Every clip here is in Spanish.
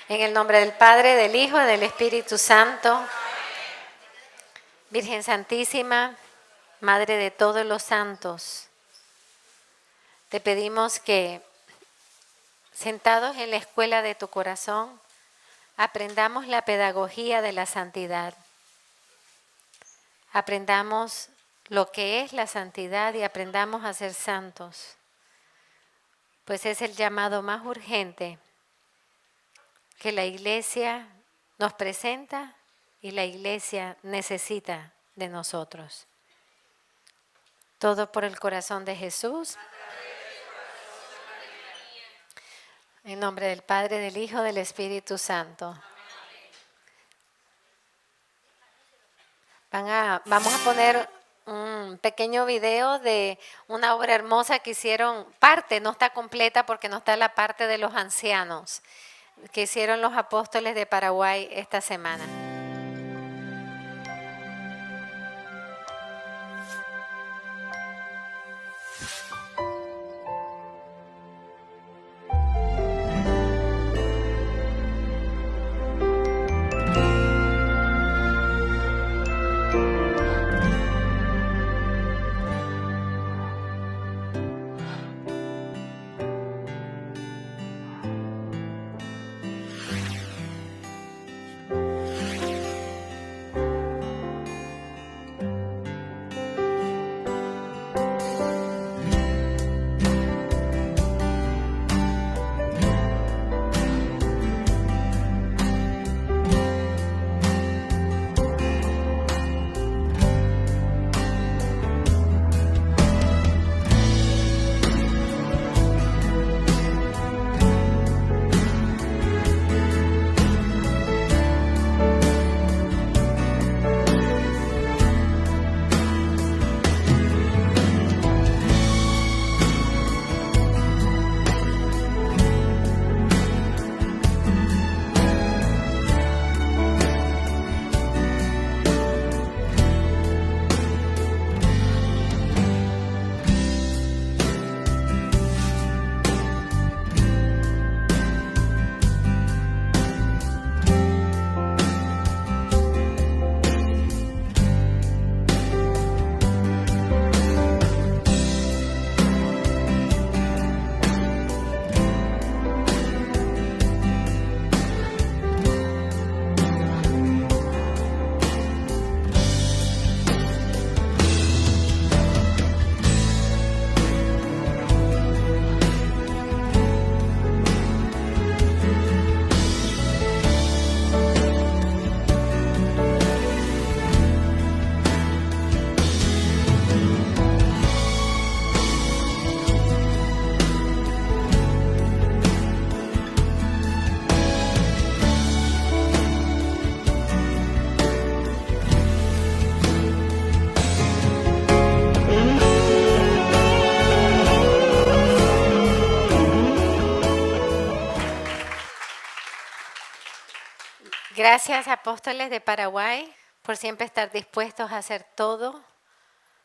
En el nombre del Padre, del Hijo y del Espíritu Santo. Virgen Santísima, Madre de todos los santos, te pedimos que, sentados en la escuela de tu corazón, aprendamos la pedagogía de la santidad. Aprendamos lo que es la santidad y aprendamos a ser santos, pues es el llamado más urgente que la Iglesia nos presenta y la Iglesia necesita de nosotros. Todo por el corazón de Jesús. En nombre del Padre, del Hijo, del Espíritu Santo. Vamos a poner un pequeño video de una obra hermosa que hicieron, parte, no está completa porque no está la parte de los ancianos, que hicieron los apóstoles de Paraguay esta semana. Gracias, apóstoles de Paraguay, por siempre estar dispuestos a hacer todo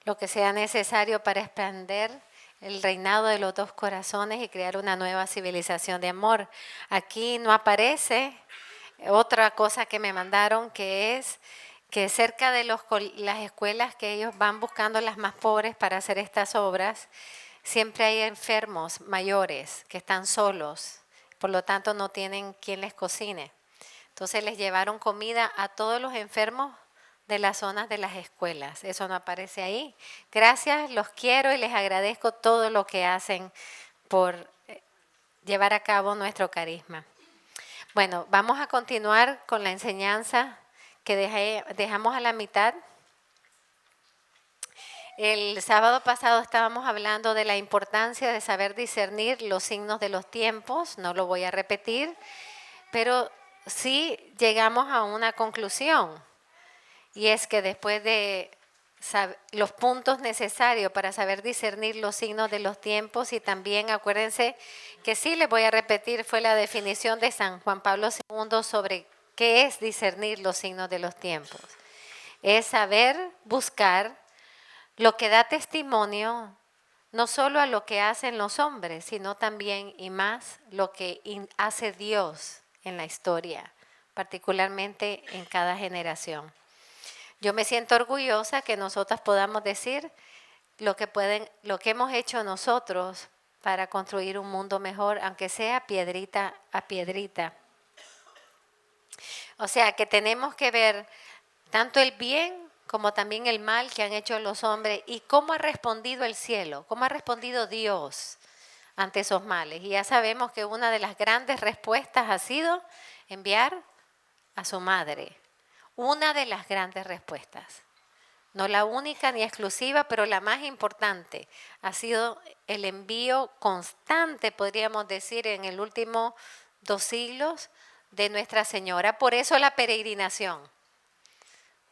lo que sea necesario para expandir el reinado de los dos corazones y crear una nueva civilización de amor. Aquí no aparece otra cosa que me mandaron, que es que cerca de las escuelas que ellos van buscando las más pobres para hacer estas obras, siempre hay enfermos mayores que están solos, por lo tanto no tienen quien les cocine. Entonces les llevaron comida a todos los enfermos de las zonas de las escuelas. Eso no aparece ahí. Gracias, los quiero y les agradezco todo lo que hacen por llevar a cabo nuestro carisma. Bueno, vamos a continuar con la enseñanza que dejamos a la mitad. El sábado pasado estábamos hablando de la importancia de saber discernir los signos de los tiempos. No lo voy a repetir, pero sí llegamos a una conclusión, y es que después de los puntos necesarios para saber discernir los signos de los tiempos, y también acuérdense que sí les voy a repetir, fue la definición de San Juan Pablo II sobre qué es discernir los signos de los tiempos. Es saber buscar lo que da testimonio no solo a lo que hacen los hombres, sino también y más lo que hace Dios en la historia, particularmente en cada generación. Yo me siento orgullosa que nosotras podamos decir lo que hemos hecho nosotros para construir un mundo mejor, aunque sea piedrita a piedrita. O sea que tenemos que ver tanto el bien como también el mal que han hecho los hombres y cómo ha respondido el cielo, cómo ha respondido Dios ante esos males. Y ya sabemos que una de las grandes respuestas ha sido enviar a su madre. Una de las grandes respuestas. No la única ni exclusiva, pero la más importante ha sido el envío constante, podríamos decir, en el último 2 siglos de Nuestra Señora. Por eso la peregrinación.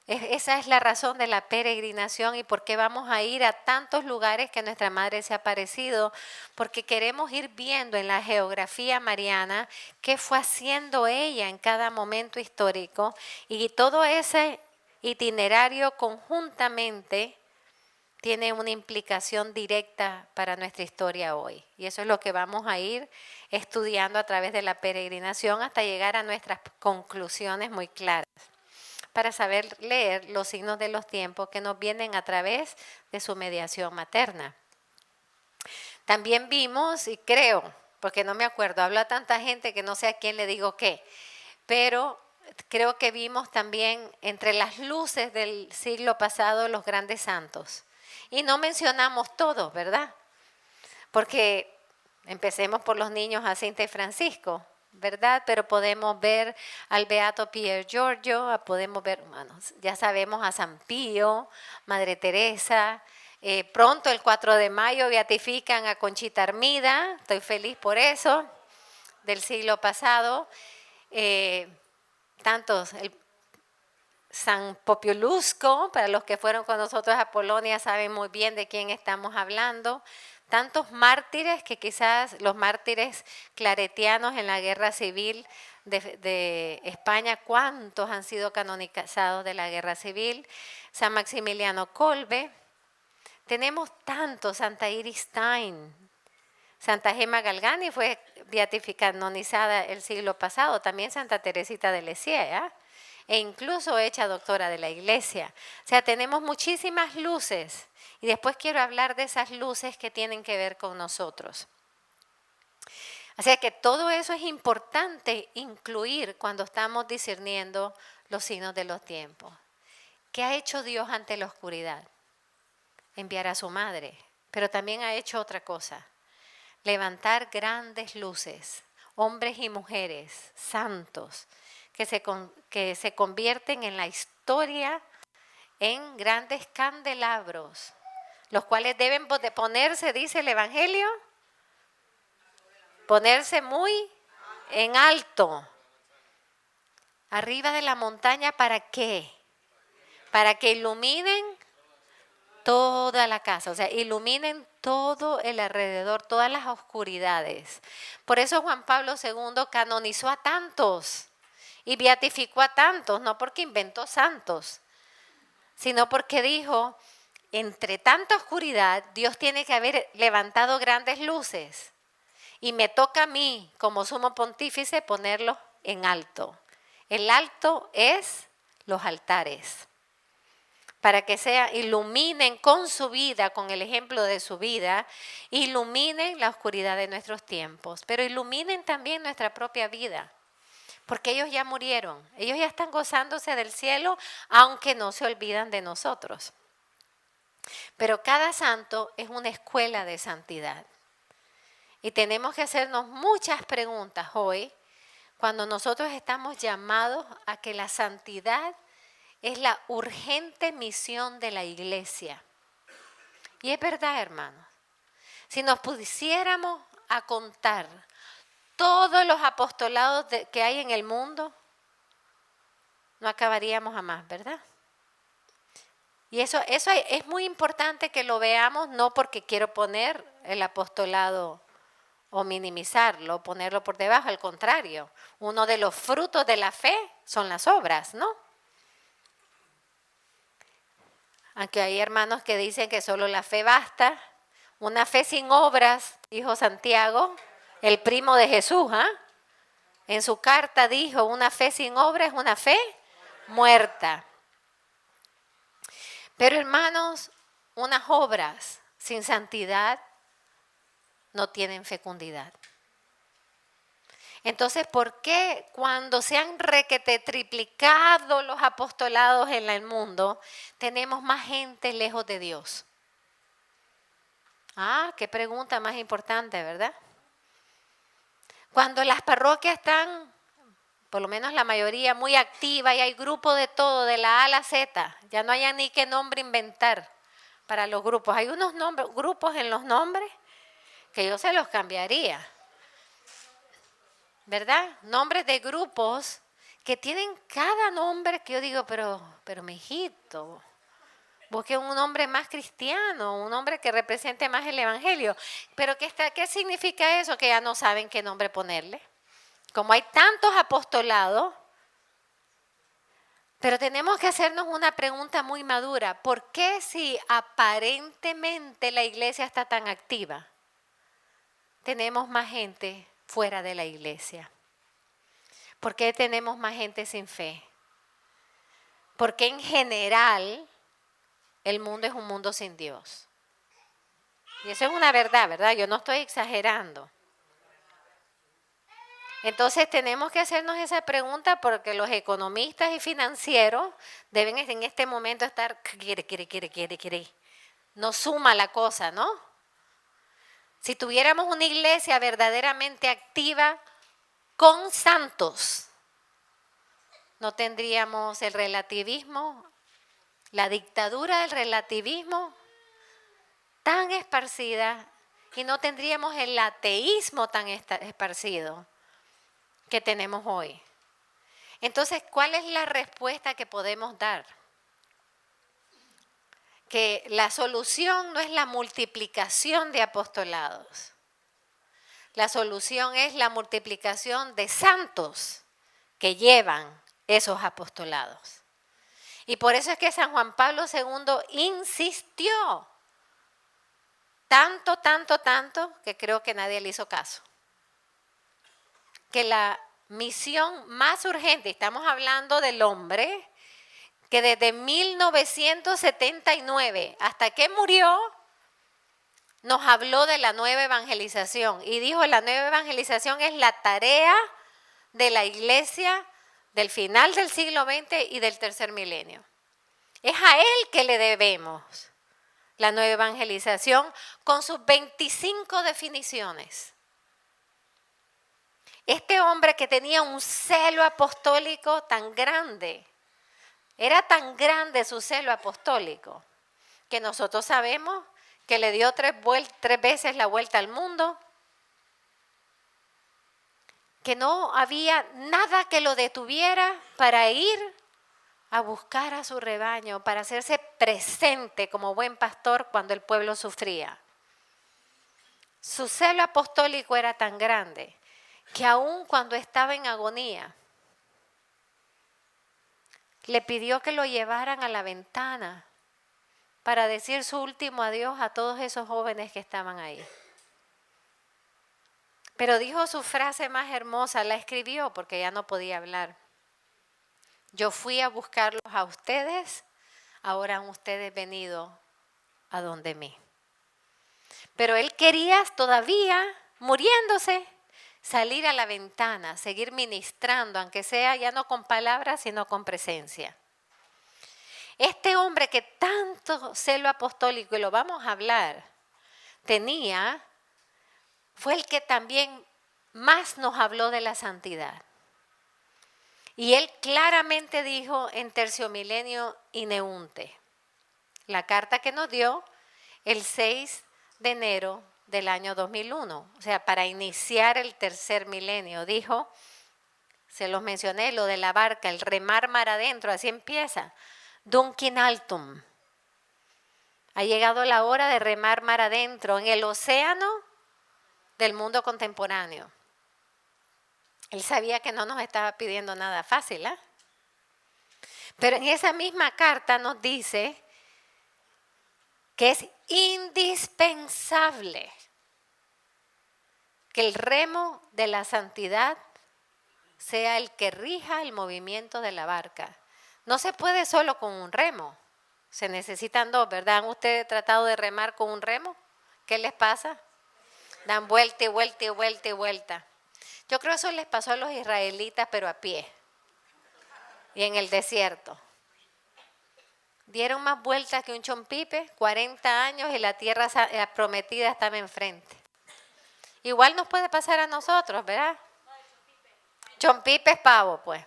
Esa es la razón de la peregrinación y por qué vamos a ir a tantos lugares que nuestra Madre se ha aparecido, porque queremos ir viendo en la geografía mariana qué fue haciendo ella en cada momento histórico y todo ese itinerario conjuntamente tiene una implicación directa para nuestra historia hoy. Y eso es lo que vamos a ir estudiando a través de la peregrinación hasta llegar a nuestras conclusiones muy claras, para saber leer los signos de los tiempos que nos vienen a través de su mediación materna. También vimos, y creo, porque no me acuerdo, habla tanta gente que no sé a quién le digo qué, pero creo que vimos también entre las luces del siglo pasado los grandes santos. Y no mencionamos todos, ¿verdad? Porque empecemos por los niños Jacinta y Francisco, ¿verdad? Pero podemos ver al Beato Pier Giorgio, podemos ver, bueno, ya sabemos a San Pío, Madre Teresa. Pronto el 4 de mayo beatifican a Conchita Armida, estoy feliz por eso, del siglo pasado. Tantos, San Popiolusco, para los que fueron con nosotros a Polonia saben muy bien de quién estamos hablando. Tantos mártires que quizás los mártires claretianos en la guerra civil de España, ¿cuántos han sido canonizados de la guerra civil? San Maximiliano Kolbe. Tenemos tantos, Santa Iris Stein. Santa Gemma Galgani fue canonizada el siglo pasado, también Santa Teresita de Lisieux, e incluso hecha doctora de la Iglesia. O sea, tenemos muchísimas luces y después quiero hablar de esas luces que tienen que ver con nosotros. O sea que todo eso es importante incluir cuando estamos discerniendo los signos de los tiempos. ¿Qué ha hecho Dios ante la oscuridad? Enviar a su madre, pero también ha hecho otra cosa. Levantar grandes luces, hombres y mujeres santos, que se convierten en la historia en grandes candelabros, los cuales deben de ponerse, dice el Evangelio, ponerse muy en alto, arriba de la montaña. ¿Para qué? Para que iluminen toda la casa, o sea, iluminen todo el alrededor, todas las oscuridades. Por eso Juan Pablo II canonizó a tantos y beatificó a tantos, no porque inventó santos, sino porque dijo, entre tanta oscuridad, Dios tiene que haber levantado grandes luces y me toca a mí, como sumo pontífice, ponerlos en alto. El alto es los altares, para que iluminen con su vida, con el ejemplo de su vida, iluminen la oscuridad de nuestros tiempos, pero iluminen también nuestra propia vida, porque ellos ya murieron, ellos ya están gozándose del cielo, aunque no se olvidan de nosotros. Pero cada santo es una escuela de santidad. Y tenemos que hacernos muchas preguntas hoy, cuando nosotros estamos llamados a que la santidad es la urgente misión de la iglesia. Y es verdad, hermanos. Si nos pusiéramos a contar todos los apostolados que hay en el mundo, no acabaríamos jamás, ¿verdad? Y eso es muy importante que lo veamos, no porque quiero poner el apostolado o minimizarlo, ponerlo por debajo, al contrario. Uno de los frutos de la fe son las obras, ¿no? Aunque hay hermanos que dicen que solo la fe basta, una fe sin obras, dijo Santiago, el primo de Jesús, En su carta dijo, una fe sin obra es una fe muerta. Pero hermanos, unas obras sin santidad no tienen fecundidad. Entonces, ¿por qué cuando se han requete triplicado los apostolados en el mundo, tenemos más gente lejos de Dios? Ah, qué pregunta más importante, ¿verdad? Cuando las parroquias están, por lo menos la mayoría, muy activas y hay grupos de todo, de la A a la Z, ya no hay ni qué nombre inventar para los grupos. Hay unos grupos en los nombres que yo se los cambiaría. ¿Verdad? Nombres de grupos que tienen cada nombre que yo digo, pero mijito, busque un nombre más cristiano, un nombre que represente más el evangelio. Pero ¿qué significa eso? Que ya no saben qué nombre ponerle. Como hay tantos apostolados, pero tenemos que hacernos una pregunta muy madura. ¿Por qué si aparentemente la iglesia está tan activa, tenemos más gente fuera de la iglesia? ¿Por qué tenemos más gente sin fe? Porque en general el mundo es un mundo sin Dios. Y eso es una verdad, ¿verdad? Yo no estoy exagerando. Entonces tenemos que hacernos esa pregunta porque los economistas y financieros deben en este momento estar, quiere. No suma la cosa, ¿no? Si tuviéramos una iglesia verdaderamente activa con santos, no tendríamos el relativismo, la dictadura del relativismo tan esparcida y no tendríamos el ateísmo tan esparcido que tenemos hoy. Entonces, ¿cuál es la respuesta que podemos dar? Que la solución no es la multiplicación de apostolados. La solución es la multiplicación de santos que llevan esos apostolados. Y por eso es que San Juan Pablo II insistió tanto, que creo que nadie le hizo caso. Que la misión más urgente, estamos hablando del hombre, que desde 1979 hasta que murió, nos habló de la nueva evangelización. Y dijo, la nueva evangelización es la tarea de la iglesia del final del siglo XX y del tercer milenio. Es a él que le debemos la nueva evangelización con sus 25 definiciones. Este hombre que tenía un celo apostólico tan grande, era tan grande su celo apostólico, que nosotros sabemos que le dio tres veces la vuelta al mundo, que no había nada que lo detuviera para ir a buscar a su rebaño, para hacerse presente como buen pastor cuando el pueblo sufría. Su celo apostólico era tan grande que aun cuando estaba en agonía, le pidió que lo llevaran a la ventana para decir su último adiós a todos esos jóvenes que estaban ahí. Pero dijo su frase más hermosa, la escribió porque ya no podía hablar. Yo fui a buscarlos a ustedes, ahora han ustedes venido a donde mí. Pero él quería todavía, muriéndose, salir a la ventana, seguir ministrando, aunque sea ya no con palabras, sino con presencia. Este hombre que tanto celo apostólico, y lo vamos a hablar, tenía, fue el que también más nos habló de la santidad. Y él claramente dijo en Tercio Milenio Ineunte, la carta que nos dio el 6 de enero del año 2001, o sea, para iniciar el tercer milenio, dijo, se los mencioné, lo de la barca, el remar mar adentro, así empieza, Dunkin altum. Ha llegado la hora de remar mar adentro en el océano del mundo contemporáneo. Él sabía que no nos estaba pidiendo nada fácil, ¿eh? Pero en esa misma carta nos dice que es indispensable que el remo de la santidad sea el que rija el movimiento de la barca. No se puede solo con un remo. Se necesitan dos, ¿verdad? ¿Han ustedes tratado de remar con un remo? ¿Qué les pasa? Dan vuelta y vuelta y vuelta y vuelta. Yo creo que eso les pasó a los israelitas, pero a pie. Y en el desierto. Dieron más vueltas que un chompipe, 40 años y la tierra prometida estaba enfrente. Igual nos puede pasar a nosotros, ¿verdad? Chompipe es pavo, pues.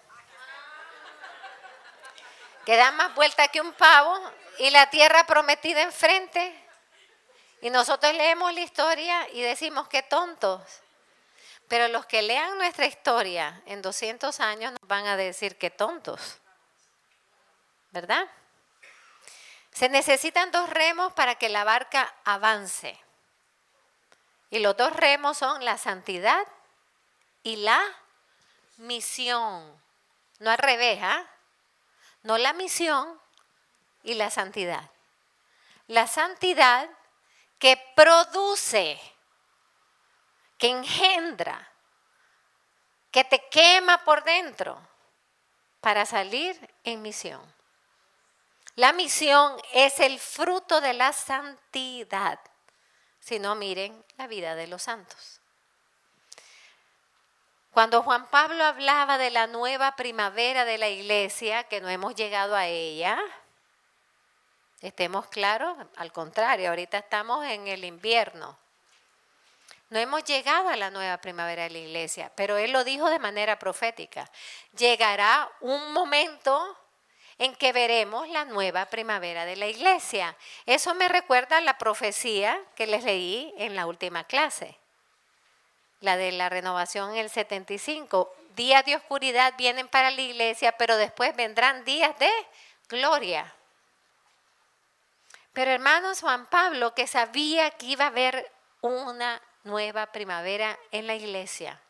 Que dan más vueltas que un pavo y la tierra prometida enfrente. Y nosotros leemos la historia y decimos qué tontos. Pero los que lean nuestra historia en 200 años nos van a decir qué tontos. ¿Verdad? Se necesitan dos remos para que la barca avance. Y los dos remos son la santidad y la misión. No al revés, ¿ah? No la misión y la santidad. La santidad que produce, que engendra, que te quema por dentro para salir en misión. La misión es el fruto de la santidad. Si no, miren la vida de los santos. Cuando Juan Pablo hablaba de la nueva primavera de la iglesia, que no hemos llegado a ella, estemos claros, al contrario, ahorita estamos en el invierno. No hemos llegado a la nueva primavera de la iglesia, pero él lo dijo de manera profética. Llegará un momento en que veremos la nueva primavera de la iglesia. Eso me recuerda a la profecía que les leí en la última clase, la de la renovación en el 75. Días de oscuridad vienen para la iglesia, pero después vendrán días de gloria. Pero hermanos, Juan Pablo, que sabía que iba a haber una nueva primavera en la iglesia,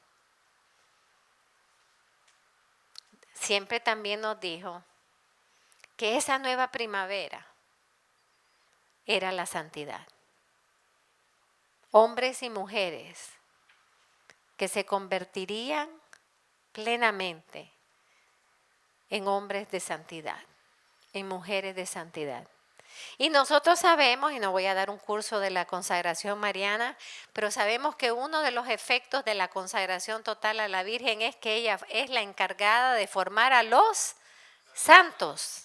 siempre también nos dijo que esa nueva primavera era la santidad. Hombres y mujeres que se convertirían plenamente en hombres de santidad, en mujeres de santidad. Y nosotros sabemos, y no voy a dar un curso de la consagración mariana, pero sabemos que uno de los efectos de la consagración total a la Virgen es que ella es la encargada de formar a los santos.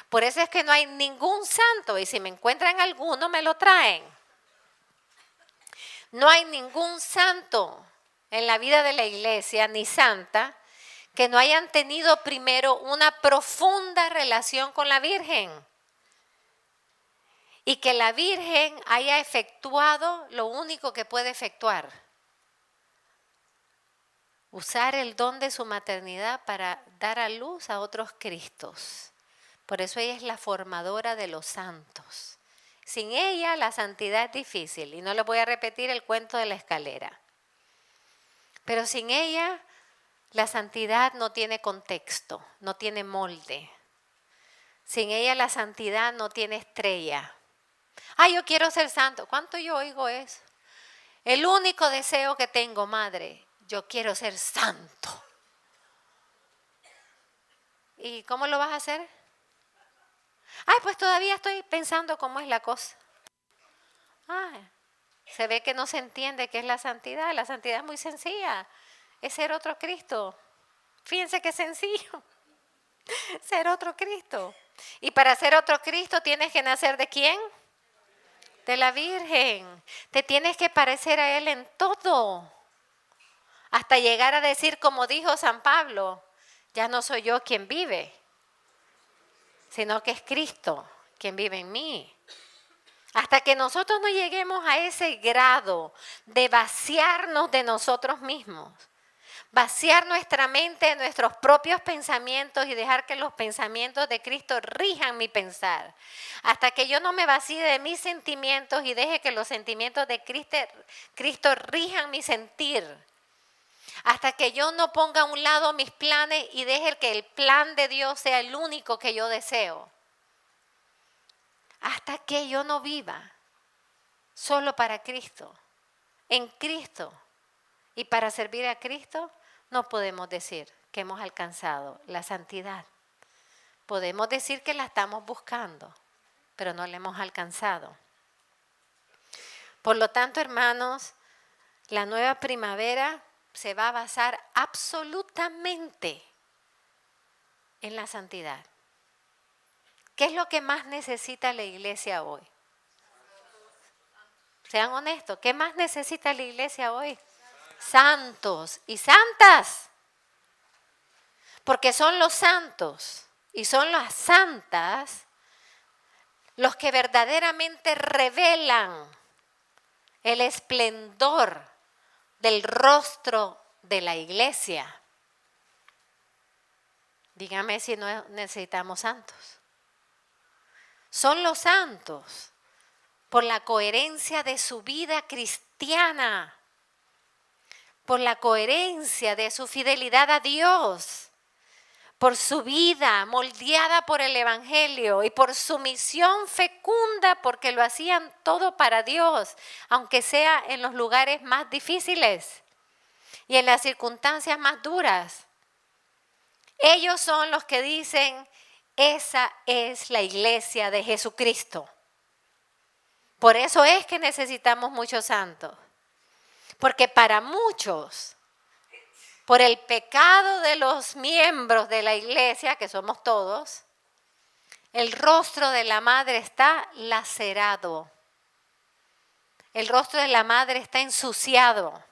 Por eso es que no hay ningún santo, y si me encuentran alguno me lo traen. No hay ningún santo en la vida de la iglesia, ni santa, que no hayan tenido primero una profunda relación con la Virgen. Y que la Virgen haya efectuado lo único que puede efectuar. Usar el don de su maternidad para dar a luz a otros Cristos. Por eso ella es la formadora de los santos. Sin ella la santidad es difícil. Y no les voy a repetir el cuento de la escalera. Pero sin ella la santidad no tiene contexto, no tiene molde. Sin ella la santidad no tiene estrella. Yo quiero ser santo. ¿Cuánto yo oigo eso? El único deseo que tengo, madre, yo quiero ser santo. ¿Y cómo lo vas a hacer? Pues todavía estoy pensando cómo es la cosa. Se ve que no se entiende qué es la santidad. La santidad es muy sencilla. Es ser otro Cristo. Fíjense qué sencillo. Ser otro Cristo. Y para ser otro Cristo tienes que nacer ¿de quién? De la Virgen. Te tienes que parecer a Él en todo. Hasta llegar a decir, como dijo San Pablo, ya no soy yo quien vive, sino que es Cristo quien vive en mí. Hasta que nosotros no lleguemos a ese grado de vaciarnos de nosotros mismos, vaciar nuestra mente de nuestros propios pensamientos y dejar que los pensamientos de Cristo rijan mi pensar. Hasta que yo no me vacíe de mis sentimientos y deje que los sentimientos de Cristo rijan mi sentir. Hasta que yo no ponga a un lado mis planes y deje que el plan de Dios sea el único que yo deseo. Hasta que yo no viva solo para Cristo, en Cristo y para servir a Cristo, no podemos decir que hemos alcanzado la santidad. Podemos decir que la estamos buscando, pero no la hemos alcanzado. Por lo tanto, hermanos, la nueva primavera se va a basar absolutamente en la santidad. ¿Qué es lo que más necesita la iglesia hoy? Sean honestos, ¿qué más necesita la iglesia hoy? Santos y santas. Porque son los santos y son las santas los que verdaderamente revelan el esplendor del rostro de la iglesia. Dígame si no necesitamos santos. Son los santos por la coherencia de su vida cristiana, por la coherencia de su fidelidad a Dios, por su vida moldeada por el Evangelio y por su misión fecunda, porque lo hacían todo para Dios, aunque sea en los lugares más difíciles y en las circunstancias más duras. Ellos son los que dicen, esa es la iglesia de Jesucristo. Por eso es que necesitamos muchos santos. Porque para muchos, por el pecado de los miembros de la iglesia, que somos todos, el rostro de la madre está lacerado. El rostro de la madre está ensuciado.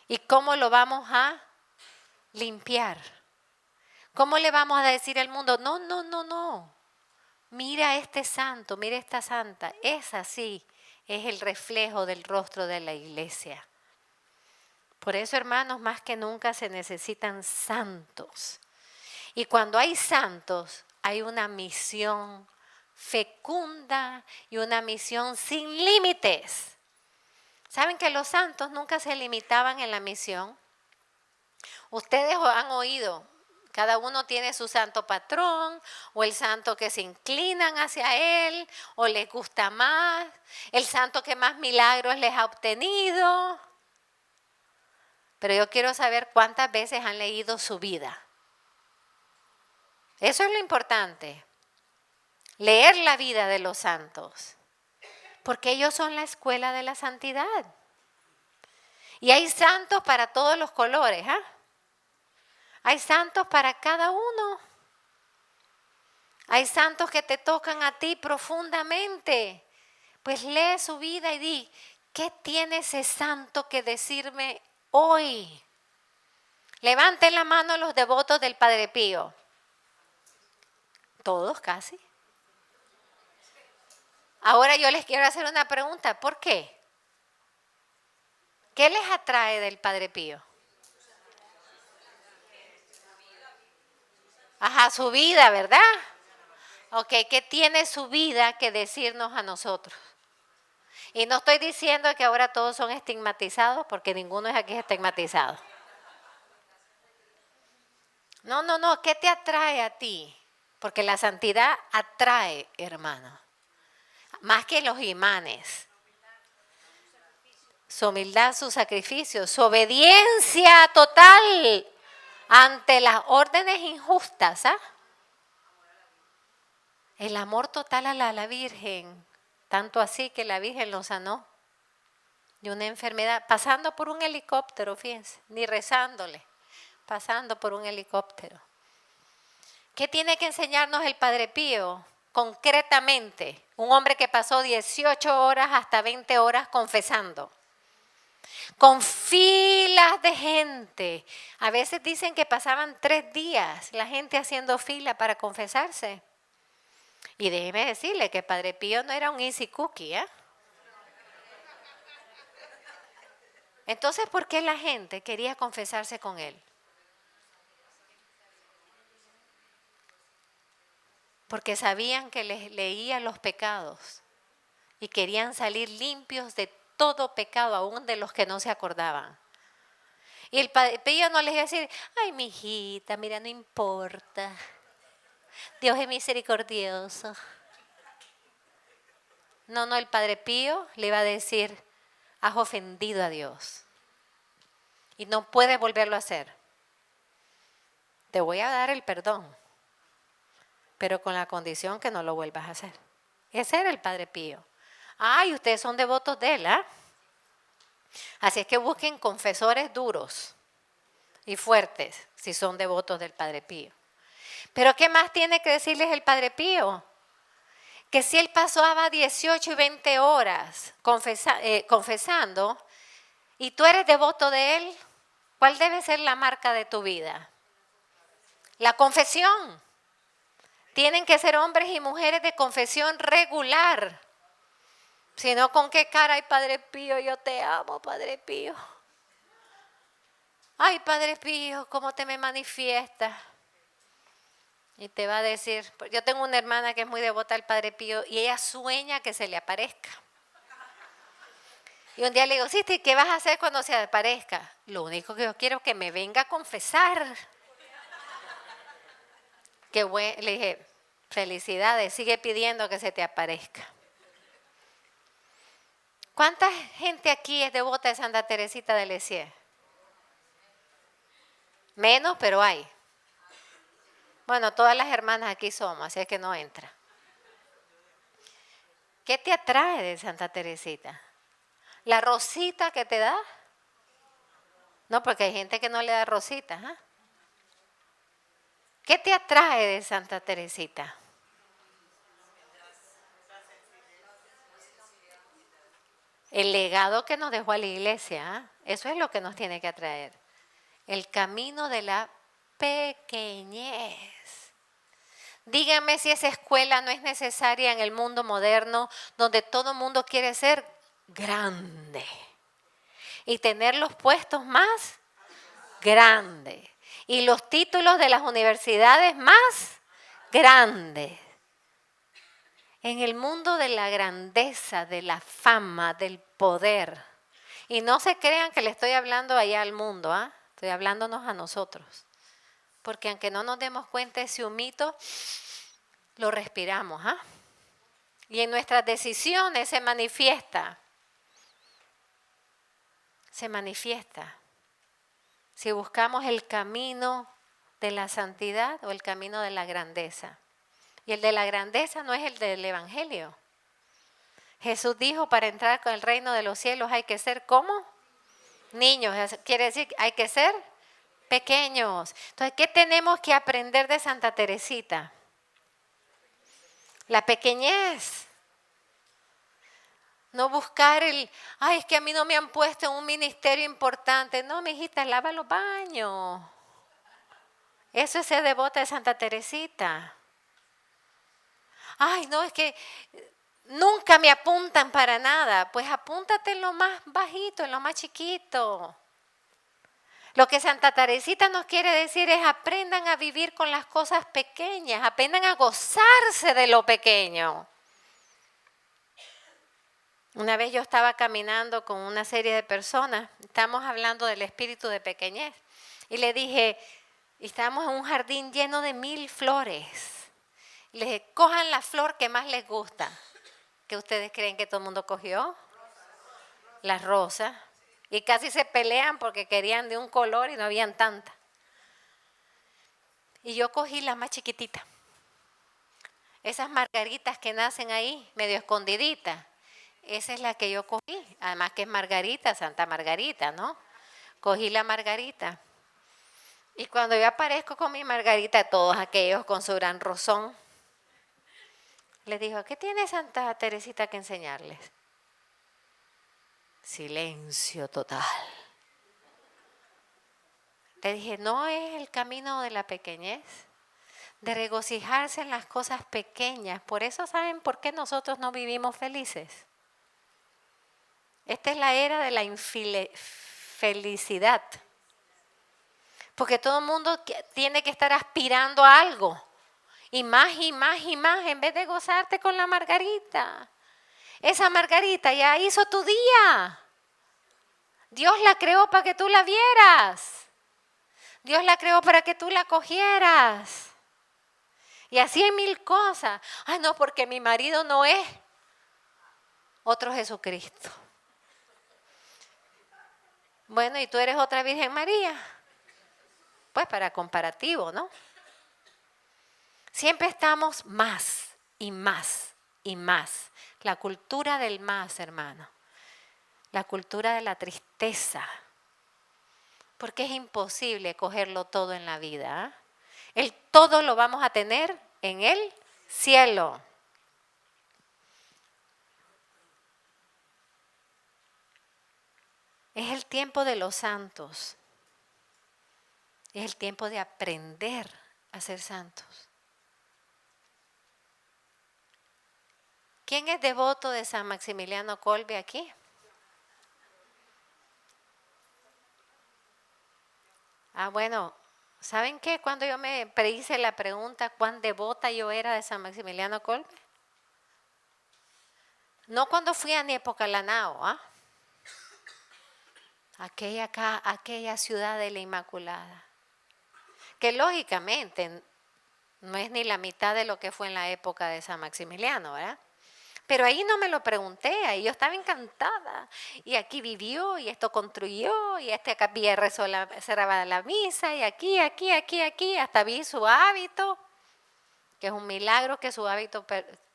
¿Y cómo lo vamos a limpiar? ¿Cómo le vamos a decir al mundo, no? Mira a este santo, mira a esta santa. Es así, es el reflejo del rostro de la iglesia. Por eso, hermanos, más que nunca se necesitan santos. Y cuando hay santos, hay una misión fecunda y una misión sin límites. ¿Saben que los santos nunca se limitaban en la misión? Ustedes han oído, cada uno tiene su santo patrón o el santo que se inclinan hacia él o les gusta más, el santo que más milagros les ha obtenido. Pero yo quiero saber cuántas veces han leído su vida. Eso es lo importante. Leer la vida de los santos. Porque ellos son la escuela de la santidad. Y hay santos para todos los colores, ¿ah? Hay santos para cada uno. Hay santos que te tocan a ti profundamente. Pues lee su vida y di, ¿qué tiene ese santo que decirme hoy? Levanten la mano los devotos del Padre Pío. Todos casi. Ahora yo les quiero hacer una pregunta. ¿Por qué? ¿Qué les atrae del Padre Pío? Ajá, su vida, ¿verdad? Ok, ¿qué tiene su vida que decirnos a nosotros? Y no estoy diciendo que ahora todos son estigmatizados, porque ninguno es aquí estigmatizado. No, ¿qué te atrae a ti? Porque la santidad atrae, hermano. Más que los imanes. Su humildad, su sacrificio, su obediencia total ante las órdenes injustas, ¿ah? El amor total a la Virgen, tanto así que la Virgen lo sanó de una enfermedad, pasando por un helicóptero, fíjense, ni rezándole, pasando por un helicóptero. ¿Qué tiene que enseñarnos el Padre Pío? Concretamente, un hombre que pasó 18 horas hasta 20 horas confesando. Con filas de gente. A veces dicen que pasaban 3 días la gente haciendo fila para confesarse. Y déjeme decirle que Padre Pío no era un easy cookie, ¿eh? Entonces, ¿por qué la gente quería confesarse con él? Porque sabían que les leía los pecados y querían salir limpios de todo pecado, aún de los que no se acordaban. Y el Padre Pío no les iba a decir, ay, mijita, mira, no importa. Dios es misericordioso. No, el Padre Pío le iba a decir, has ofendido a Dios. y no puedes volverlo a hacer. Te voy a dar el perdón, pero con la condición que no lo vuelvas a hacer. Ese era el Padre Pío. Ay, ustedes son devotos de él, ¿ah? Así es que busquen confesores duros y fuertes si son devotos del Padre Pío. Pero ¿qué más tiene que decirles el Padre Pío? Que si él pasaba 18 y 20 horas confesando y tú eres devoto de él, ¿cuál debe ser la marca de tu vida? La confesión. Tienen que ser hombres y mujeres de confesión regular. Si no, ¿con qué cara? Ay, Padre Pío, yo te amo, Padre Pío. Ay, Padre Pío, ¿cómo te me manifiestas? Y te va a decir, yo tengo una hermana que es muy devota al Padre Pío y ella sueña que se le aparezca. Y un día le digo, sí, ¿qué vas a hacer cuando se aparezca? Lo único que yo quiero es que me venga a confesar. Le dije, felicidades, sigue pidiendo que se te aparezca. ¿Cuánta gente aquí es devota de Santa Teresita de Lisieux? Menos, pero hay. Bueno, todas las hermanas aquí somos, así es que no entra. ¿Qué te atrae de Santa Teresita? ¿La rosita que te da? No, porque hay gente que no le da rositas. ¿Eh? ¿Qué te atrae de Santa Teresita? El legado que nos dejó a la iglesia. ¿Eh? Eso es lo que nos tiene que atraer. El camino de la pequeñez. Dígame si esa escuela no es necesaria en el mundo moderno, donde todo el mundo quiere ser grande y tener los puestos más grandes y los títulos de las universidades más grandes. En el mundo de la grandeza, de la fama, del poder. Y no se crean que le estoy hablando allá al mundo, ¿ah? Estoy hablándonos a nosotros. Porque aunque no nos demos cuenta, ese humito lo respiramos, ¿ah? Y en nuestras decisiones se manifiesta. Se manifiesta. Si buscamos el camino de la santidad o el camino de la grandeza. Y el de la grandeza no es el del Evangelio. Jesús dijo, para entrar con el reino de los cielos hay que ser como niños. Quiere decir, hay que ser pequeños. Entonces, ¿qué tenemos que aprender de Santa Teresita? La pequeñez. No buscar ay, es que a mí no me han puesto en un ministerio importante. No, mijita, lava los baños. Eso es ser devota de Santa Teresita. Ay, no, es que nunca me apuntan para nada. Pues apúntate en lo más bajito, en lo más chiquito. Lo que Santa Teresita nos quiere decir es aprendan a vivir con las cosas pequeñas, aprendan a gozarse de lo pequeño. Una vez yo estaba caminando con una serie de personas, estamos hablando del espíritu de pequeñez, y le dije, estábamos en un jardín lleno de 1000 flores. Le dije, cojan la flor que más les gusta. ¿Qué ustedes creen que todo el mundo cogió? Las rosas. Y casi se pelean porque querían de un color y no habían tantas. Y yo cogí la más chiquitita. Esas margaritas que nacen ahí, medio escondiditas. Esa es la que yo cogí. Además que es Margarita, Santa Margarita, ¿no? Cogí la margarita. Y cuando yo aparezco con mi margarita, todos aquellos con su gran rosón, les digo, ¿qué tiene Santa Teresita que enseñarles? Silencio total. Le dije, no es el camino de la pequeñez, de regocijarse en las cosas pequeñas. Por eso, ¿saben por qué nosotros no vivimos felices? Esta es la era de la infelicidad. Porque todo el mundo tiene que estar aspirando a algo. Y más y más y más, en vez de gozarte con la margarita. Esa margarita ya hizo tu día. Dios la creó para que tú la vieras. Dios la creó para que tú la cogieras. Y así hay 1000 cosas. Ay, no, porque mi marido no es otro Jesucristo. Bueno, ¿y tú eres otra Virgen María? Pues para comparativo, ¿no? Siempre estamos más y más y más. La cultura del más, hermano. La cultura de la tristeza. Porque es imposible cogerlo todo en la vida. El todo lo vamos a tener en el cielo. Es el tiempo de los santos. Es el tiempo de aprender a ser santos. ¿Quién es devoto de San Maximiliano Kolbe aquí? Bueno, ¿saben qué? Cuando yo me hice la pregunta cuán devota yo era de San Maximiliano Kolbe. No cuando fui a Niepocalanao, aquella ciudad de la Inmaculada. Que lógicamente no es ni la mitad de lo que fue en la época de San Maximiliano, ¿verdad? Pero ahí no me lo pregunté, ahí yo estaba encantada. Y aquí vivió, y esto construyó, y acá cerraba la misa, y aquí, hasta vi su hábito, que es un milagro que su hábito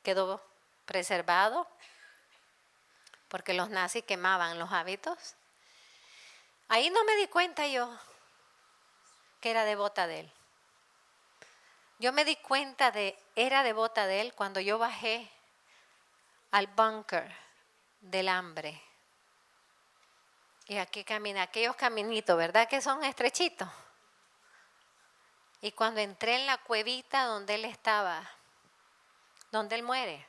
quedó preservado, porque los nazis quemaban los hábitos. Ahí no me di cuenta yo que era devota de él. Yo me di cuenta era devota de él cuando yo bajé al búnker del hambre. Y aquí camina, aquellos caminitos, ¿verdad? Que son estrechitos. Y cuando entré en la cuevita donde él estaba, donde él muere.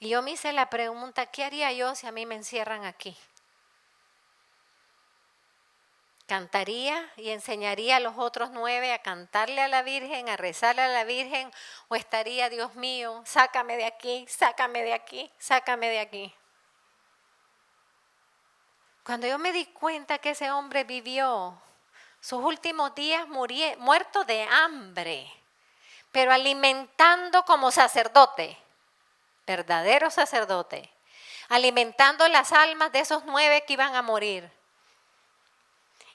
Y yo me hice la pregunta, ¿qué haría yo si a mí me encierran aquí? ¿Cantaría y enseñaría a los otros 9 a cantarle a la Virgen, a rezarle a la Virgen? ¿O estaría, Dios mío, sácame de aquí, sácame de aquí, sácame de aquí? Cuando yo me di cuenta que ese hombre vivió sus últimos días muerto de hambre, pero alimentando como sacerdote, verdadero sacerdote, alimentando las almas de esos 9 que iban a morir.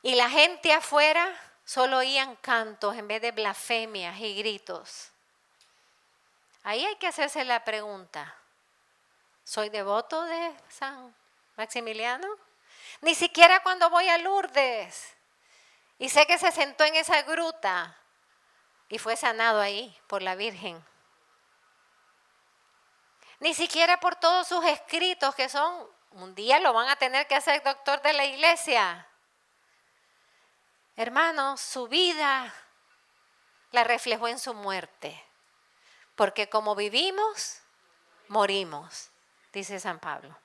Y la gente afuera solo oían cantos en vez de blasfemias y gritos. Ahí hay que hacerse la pregunta, ¿soy devoto de San Maximiliano? Ni siquiera cuando voy a Lourdes y sé que se sentó en esa gruta y fue sanado ahí por la Virgen. Ni siquiera por todos sus escritos que un día lo van a tener que hacer doctor de la iglesia. Hermanos, su vida la reflejó en su muerte. Porque como vivimos, morimos, dice San Pablo.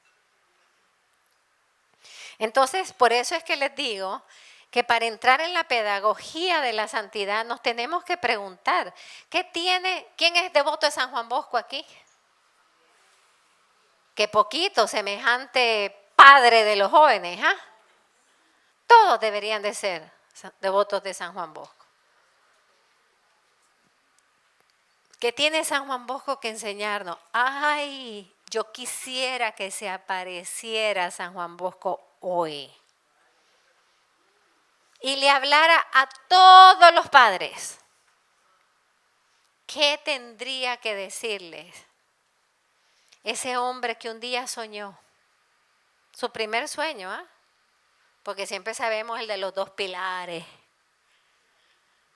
Entonces, por eso es que les digo que para entrar en la pedagogía de la santidad nos tenemos que preguntar, ¿quién es devoto de San Juan Bosco aquí? Qué poquito, semejante padre de los jóvenes, Todos deberían de ser devotos de San Juan Bosco. ¿Qué tiene San Juan Bosco que enseñarnos? Ay, yo quisiera que se apareciera San Juan Bosco hoy y le hablara a todos los padres. ¿Qué tendría que decirles ese hombre que un día soñó? Su primer sueño, porque siempre sabemos el de los 2 pilares,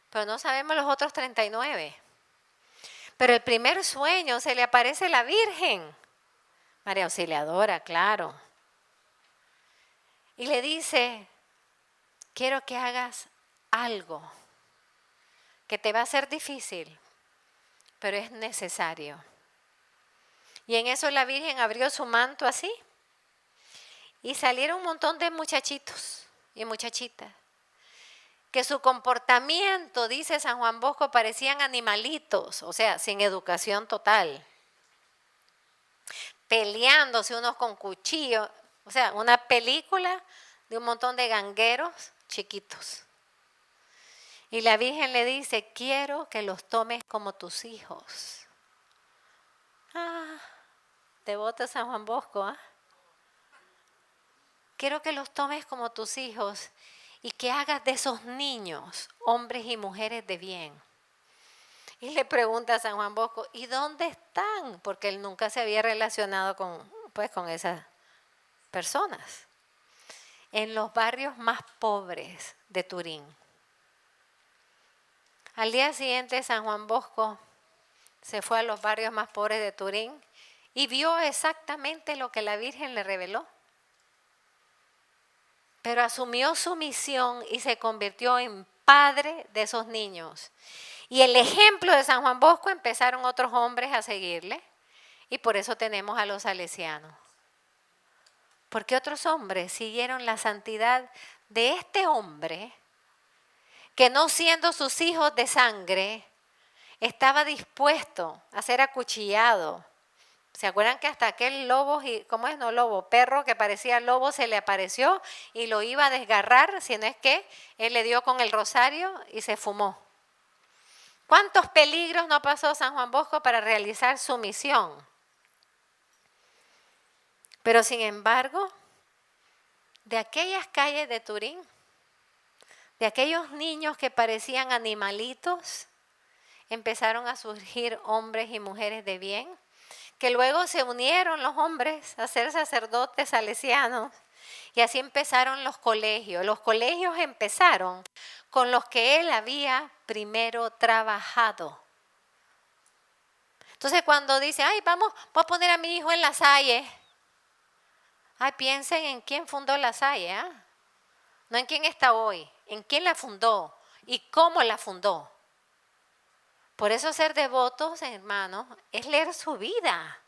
pero no sabemos los otros 39. Pero el primer sueño se le aparece la Virgen, María Auxiliadora, claro. Y le dice, quiero que hagas algo que te va a ser difícil, pero es necesario. Y en eso la Virgen abrió su manto así y salieron un montón de muchachitos y muchachitas que su comportamiento, dice San Juan Bosco, parecían animalitos, o sea, sin educación total, peleándose unos con cuchillos, o sea, una película de un montón de gangueros chiquitos. Y la Virgen le dice, quiero que los tomes como tus hijos. Devoto de San Juan Bosco, quiero que los tomes como tus hijos y que hagas de esos niños hombres y mujeres de bien. Y le pregunta a San Juan Bosco, ¿y dónde están? Porque él nunca se había relacionado con esas personas. En los barrios más pobres de Turín. Al día siguiente, San Juan Bosco se fue a los barrios más pobres de Turín y vio exactamente lo que la Virgen le reveló. Pero asumió su misión y se convirtió en padre de esos niños. Y el ejemplo de San Juan Bosco empezaron otros hombres a seguirle. Y por eso tenemos a los salesianos. Porque otros hombres siguieron la santidad de este hombre que, no siendo sus hijos de sangre, estaba dispuesto a ser acuchillado. ¿Se acuerdan que hasta aquel lobo, cómo es no lobo, perro que parecía lobo se le apareció y lo iba a desgarrar, si no es que él le dio con el rosario y se fumó? ¿Cuántos peligros no pasó San Juan Bosco para realizar su misión? Pero sin embargo, de aquellas calles de Turín, de aquellos niños que parecían animalitos, empezaron a surgir hombres y mujeres de bien, que luego se unieron los hombres a ser sacerdotes salesianos y así empezaron los colegios. Los colegios empezaron con los que él había primero trabajado. Entonces cuando dice, ay, voy a poner a mi hijo en La Salle. Ay, piensen en quién fundó La Salle, ¿eh? No en quién está hoy, en quién la fundó y cómo la fundó. Por eso ser devotos, hermanos, es leer su vida.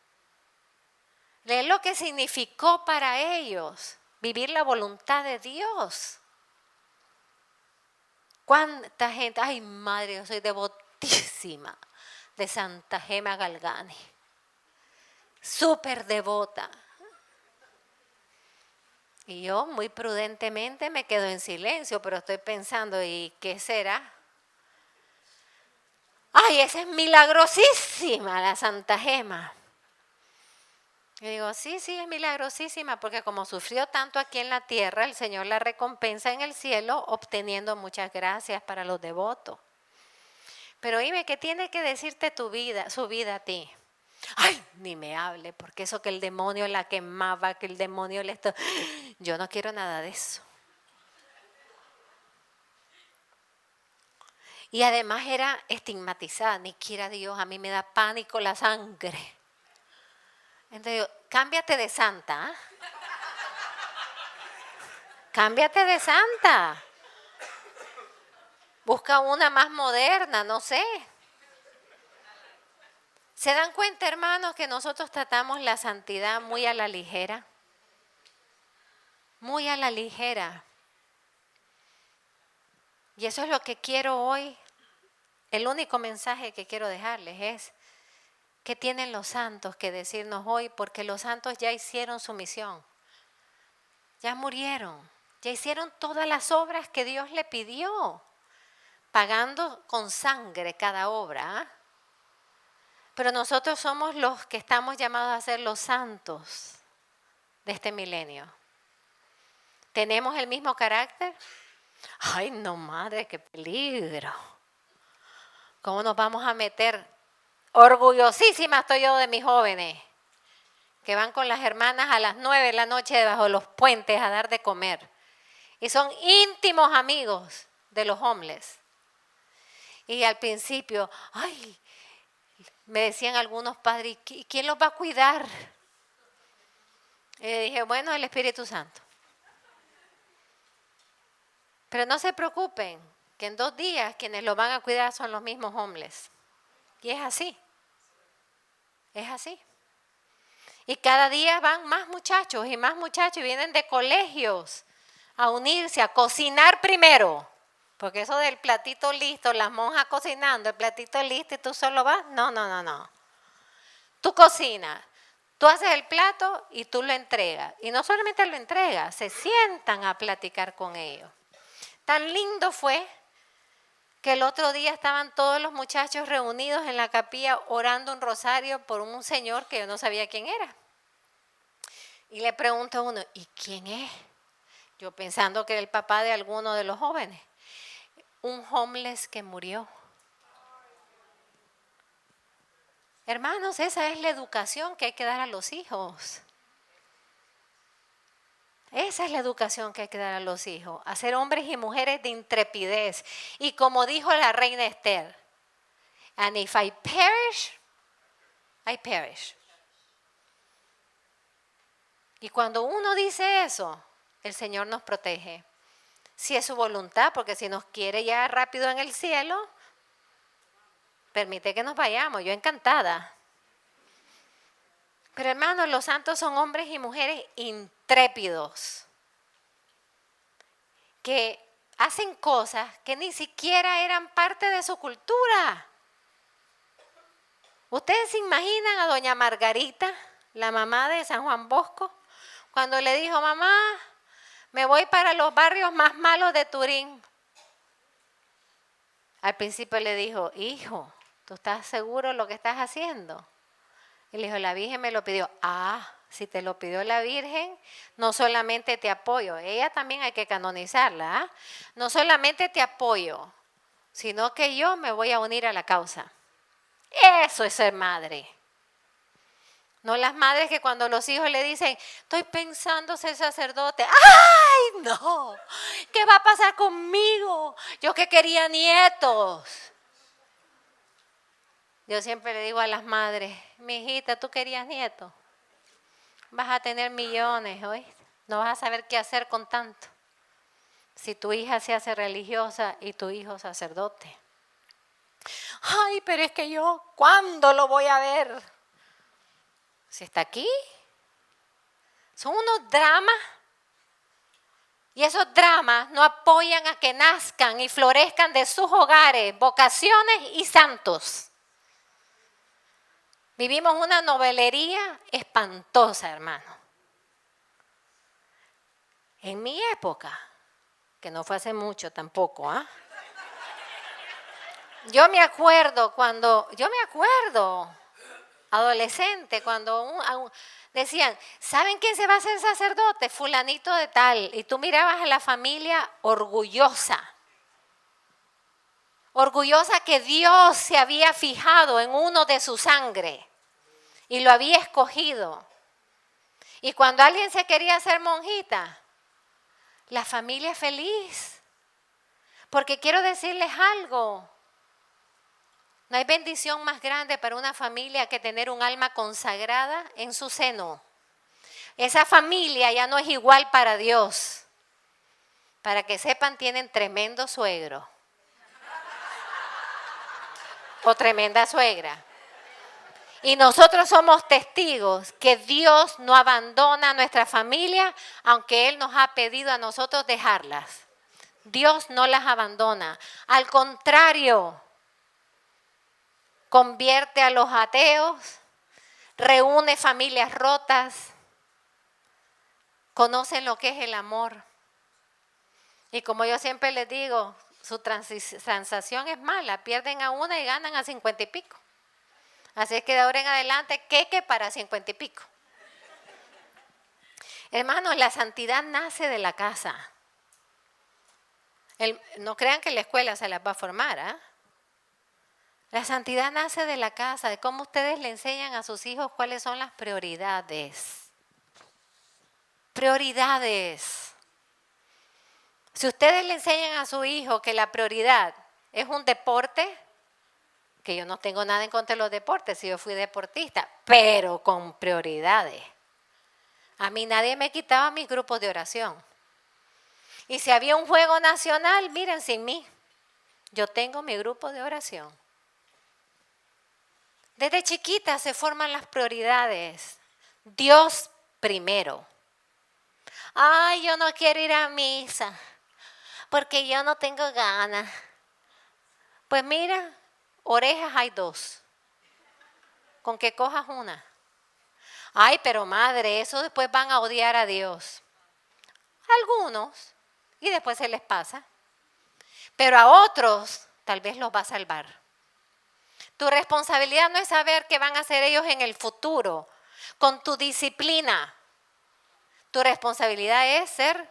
Leer lo que significó para ellos vivir la voluntad de Dios. ¿Cuánta gente? Ay, madre, yo soy devotísima de Santa Gema Galgani. Súper devota. Y yo muy prudentemente me quedo en silencio, pero estoy pensando, ¿y qué será? Ay, esa es milagrosísima la Santa Gema. Y digo, sí, es milagrosísima, porque como sufrió tanto aquí en la tierra, el Señor la recompensa en el cielo obteniendo muchas gracias para los devotos. Pero dime, ¿qué tiene que decirte su vida a ti? Ay, ni me hable, porque eso que el demonio la quemaba, que el demonio le... Yo no quiero nada de eso. Y además era estigmatizada, ni quiera Dios, a mí me da pánico la sangre. Entonces digo, cámbiate de santa. ¿Eh? Cámbiate de santa. Busca una más moderna, no sé. ¿Se dan cuenta, hermanos, que nosotros tratamos la santidad muy a la ligera? Muy a la ligera. Y eso es lo que quiero hoy. El único mensaje que quiero dejarles es: ¿qué tienen los santos que decirnos hoy? Porque los santos ya hicieron su misión. Ya murieron. Ya hicieron todas las obras que Dios le pidió, pagando con sangre cada obra. Pero nosotros somos los que estamos llamados a ser los santos de este milenio. ¿Tenemos el mismo carácter? Ay, no, madre, qué peligro. ¿Cómo nos vamos a meter? Orgullosísima estoy yo de mis jóvenes, que van con las hermanas a las 9 de la noche debajo de los puentes a dar de comer. Y son íntimos amigos de los homeless. Y al principio, ay, me decían algunos padres, ¿y quién los va a cuidar? Y le dije, bueno, el Espíritu Santo. Pero no se preocupen, que en 2 días quienes los van a cuidar son los mismos homeless. Y es así. Es así. Y cada día van más muchachos y vienen de colegios a unirse, a cocinar primero. Porque eso del platito listo, las monjas cocinando, el platito listo y tú solo vas, no. Tú cocinas, tú haces el plato y tú lo entregas. Y no solamente lo entregas, se sientan a platicar con ellos. Tan lindo fue que el otro día estaban todos los muchachos reunidos en la capilla orando un rosario por un señor que yo no sabía quién era. Y le pregunto a uno, ¿y quién es? yo pensando que era el papá de alguno de los jóvenes, un homeless que murió. Hermanos, esa es la educación que hay que dar a los hijos. Esa es la educación que hay que dar a los hijos. Hacer hombres y mujeres de intrepidez. Y como dijo la reina Esther, and if I perish, I perish. Y cuando uno dice eso, el Señor nos protege. Si es su voluntad, porque si nos quiere ya rápido en el cielo, permite que nos vayamos. Yo encantada. Pero hermanos, los santos son hombres y mujeres intrépidos, que hacen cosas que ni siquiera eran parte de su cultura. ¿Ustedes se imaginan a doña Margarita, la mamá de San Juan Bosco, cuando le dijo, mamá, me voy para los barrios más malos de Turín? Al principio le dijo, hijo, ¿tú estás seguro de lo que estás haciendo? Y le dijo, la Virgen me lo pidió. Ah, si te lo pidió la Virgen, no solamente te apoyo, ella también hay que canonizarla, ¿eh? No solamente te apoyo, sino que yo me voy a unir a la causa. Eso es ser madre. No las madres que cuando los hijos le dicen, estoy pensando ser sacerdote. ¡Ay, no! ¿Qué va a pasar conmigo? Yo que quería nietos. Yo siempre le digo a las madres, mi hijita, ¿tú querías nietos? Vas a tener millones, ¿oíste? No vas a saber qué hacer con tanto. Si tu hija se hace religiosa y tu hijo sacerdote. Ay, pero es que yo, ¿cuándo lo voy a ver? Si está aquí. Son unos dramas. Y esos dramas no apoyan a que nazcan y florezcan de sus hogares vocaciones y santos. Vivimos una novelería espantosa, hermano. En mi época, que no fue hace mucho tampoco, ¿ah? Yo me acuerdo, adolescente, cuando decían, ¿saben quién se va a hacer sacerdote? Fulanito de tal. Y tú mirabas a la familia orgullosa que Dios se había fijado en uno de su sangre y lo había escogido. Y cuando alguien se quería hacer monjita, la familia feliz. Porque quiero decirles algo. No hay bendición más grande para una familia que tener un alma consagrada en su seno. Esa familia ya no es igual para Dios. Para que sepan, tienen tremendo suegro. O tremenda suegra. Y nosotros somos testigos que Dios no abandona a nuestra familia, aunque Él nos ha pedido a nosotros dejarlas. Dios no las abandona. Al contrario, convierte a los ateos, reúne familias rotas, conocen lo que es el amor. Y como yo siempre les digo, su transacción es mala, pierden a una y ganan a 50 y pico. Así es que de ahora en adelante, queque para 50 y pico. Hermanos, la santidad nace de la casa. No crean que la escuela se las va a formar, ¿eh? La santidad nace de la casa, de cómo ustedes le enseñan a sus hijos cuáles son las prioridades. Prioridades. Si ustedes le enseñan a su hijo que la prioridad es un deporte, que yo no tengo nada en contra de los deportes, si yo fui deportista, pero con prioridades. A mí nadie me quitaba mis grupos de oración. Y si había un juego nacional, miren, sin mí, yo tengo mi grupo de oración. Desde chiquita se forman las prioridades. Dios primero. Ay, yo no quiero ir a misa porque yo no tengo ganas. Pues mira, orejas hay 2. Con que cojas una. Ay, pero madre, eso después van a odiar a Dios. Algunos, y después se les pasa. Pero a otros tal vez los va a salvar. Tu responsabilidad no es saber qué van a hacer ellos en el futuro. Con tu disciplina. Tu responsabilidad es ser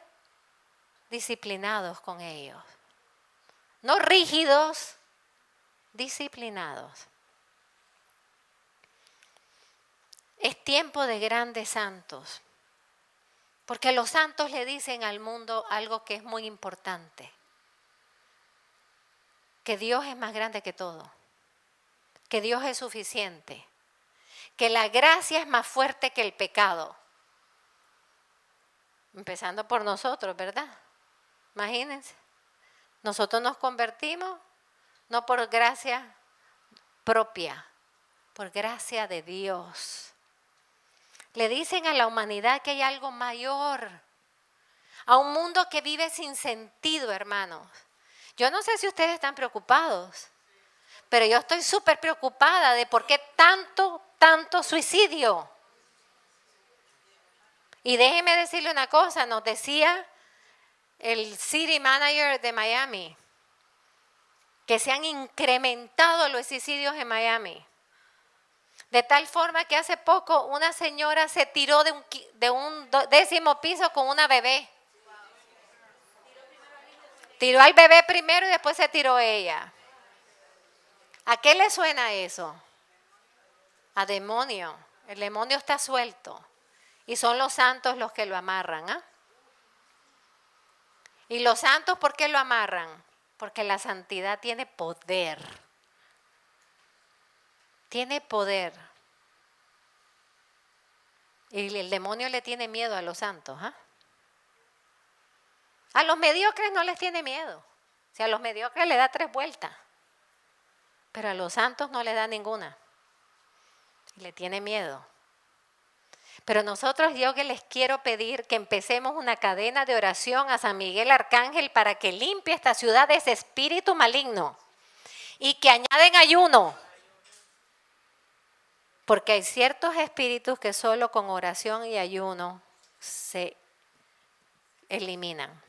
disciplinados con ellos. No rígidos, disciplinados. Es tiempo de grandes santos, porque los santos le dicen al mundo algo que es muy importante, que Dios es más grande que todo, que Dios es suficiente, que la gracia es más fuerte que el pecado. Empezando por nosotros, ¿verdad? Imagínense, nosotros nos convertimos no por gracia propia, por gracia de Dios. Le dicen a la humanidad que hay algo mayor, a un mundo que vive sin sentido, hermanos. Yo no sé si ustedes están preocupados, pero yo estoy súper preocupada de por qué tanto suicidio. Y déjeme decirle una cosa, nos decía el city manager de Miami, que se han incrementado los suicidios en Miami. De tal forma que hace poco una señora se tiró de un 10º piso con una bebé. Tiró al bebé primero y después se tiró ella. ¿A qué le suena eso? A demonio. El demonio está suelto. Y son los santos los que lo amarran. ¿Ah? ¿Y los santos por qué lo amarran? Porque la santidad tiene poder. Tiene poder. Y el demonio le tiene miedo a los santos. ¿Ah? A los mediocres no les tiene miedo. Si a los mediocres le da 3 vueltas. Pero a los santos no les da ninguna. Y le tiene miedo. Pero nosotros, yo que les quiero pedir que empecemos una cadena de oración a San Miguel Arcángel para que limpie esta ciudad de ese espíritu maligno. Y que añaden ayuno. Porque hay ciertos espíritus que solo con oración y ayuno se eliminan.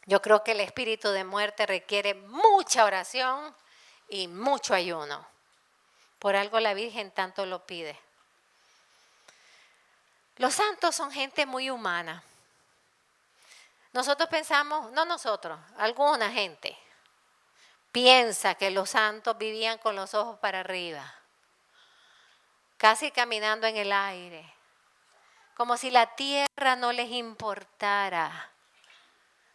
Yo creo que el espíritu de muerte requiere mucha oración y mucho ayuno. Por algo la Virgen tanto lo pide. Los santos son gente muy humana. Nosotros pensamos, no nosotros, alguna gente piensa que los santos vivían con los ojos para arriba, casi caminando en el aire, como si la tierra no les importara.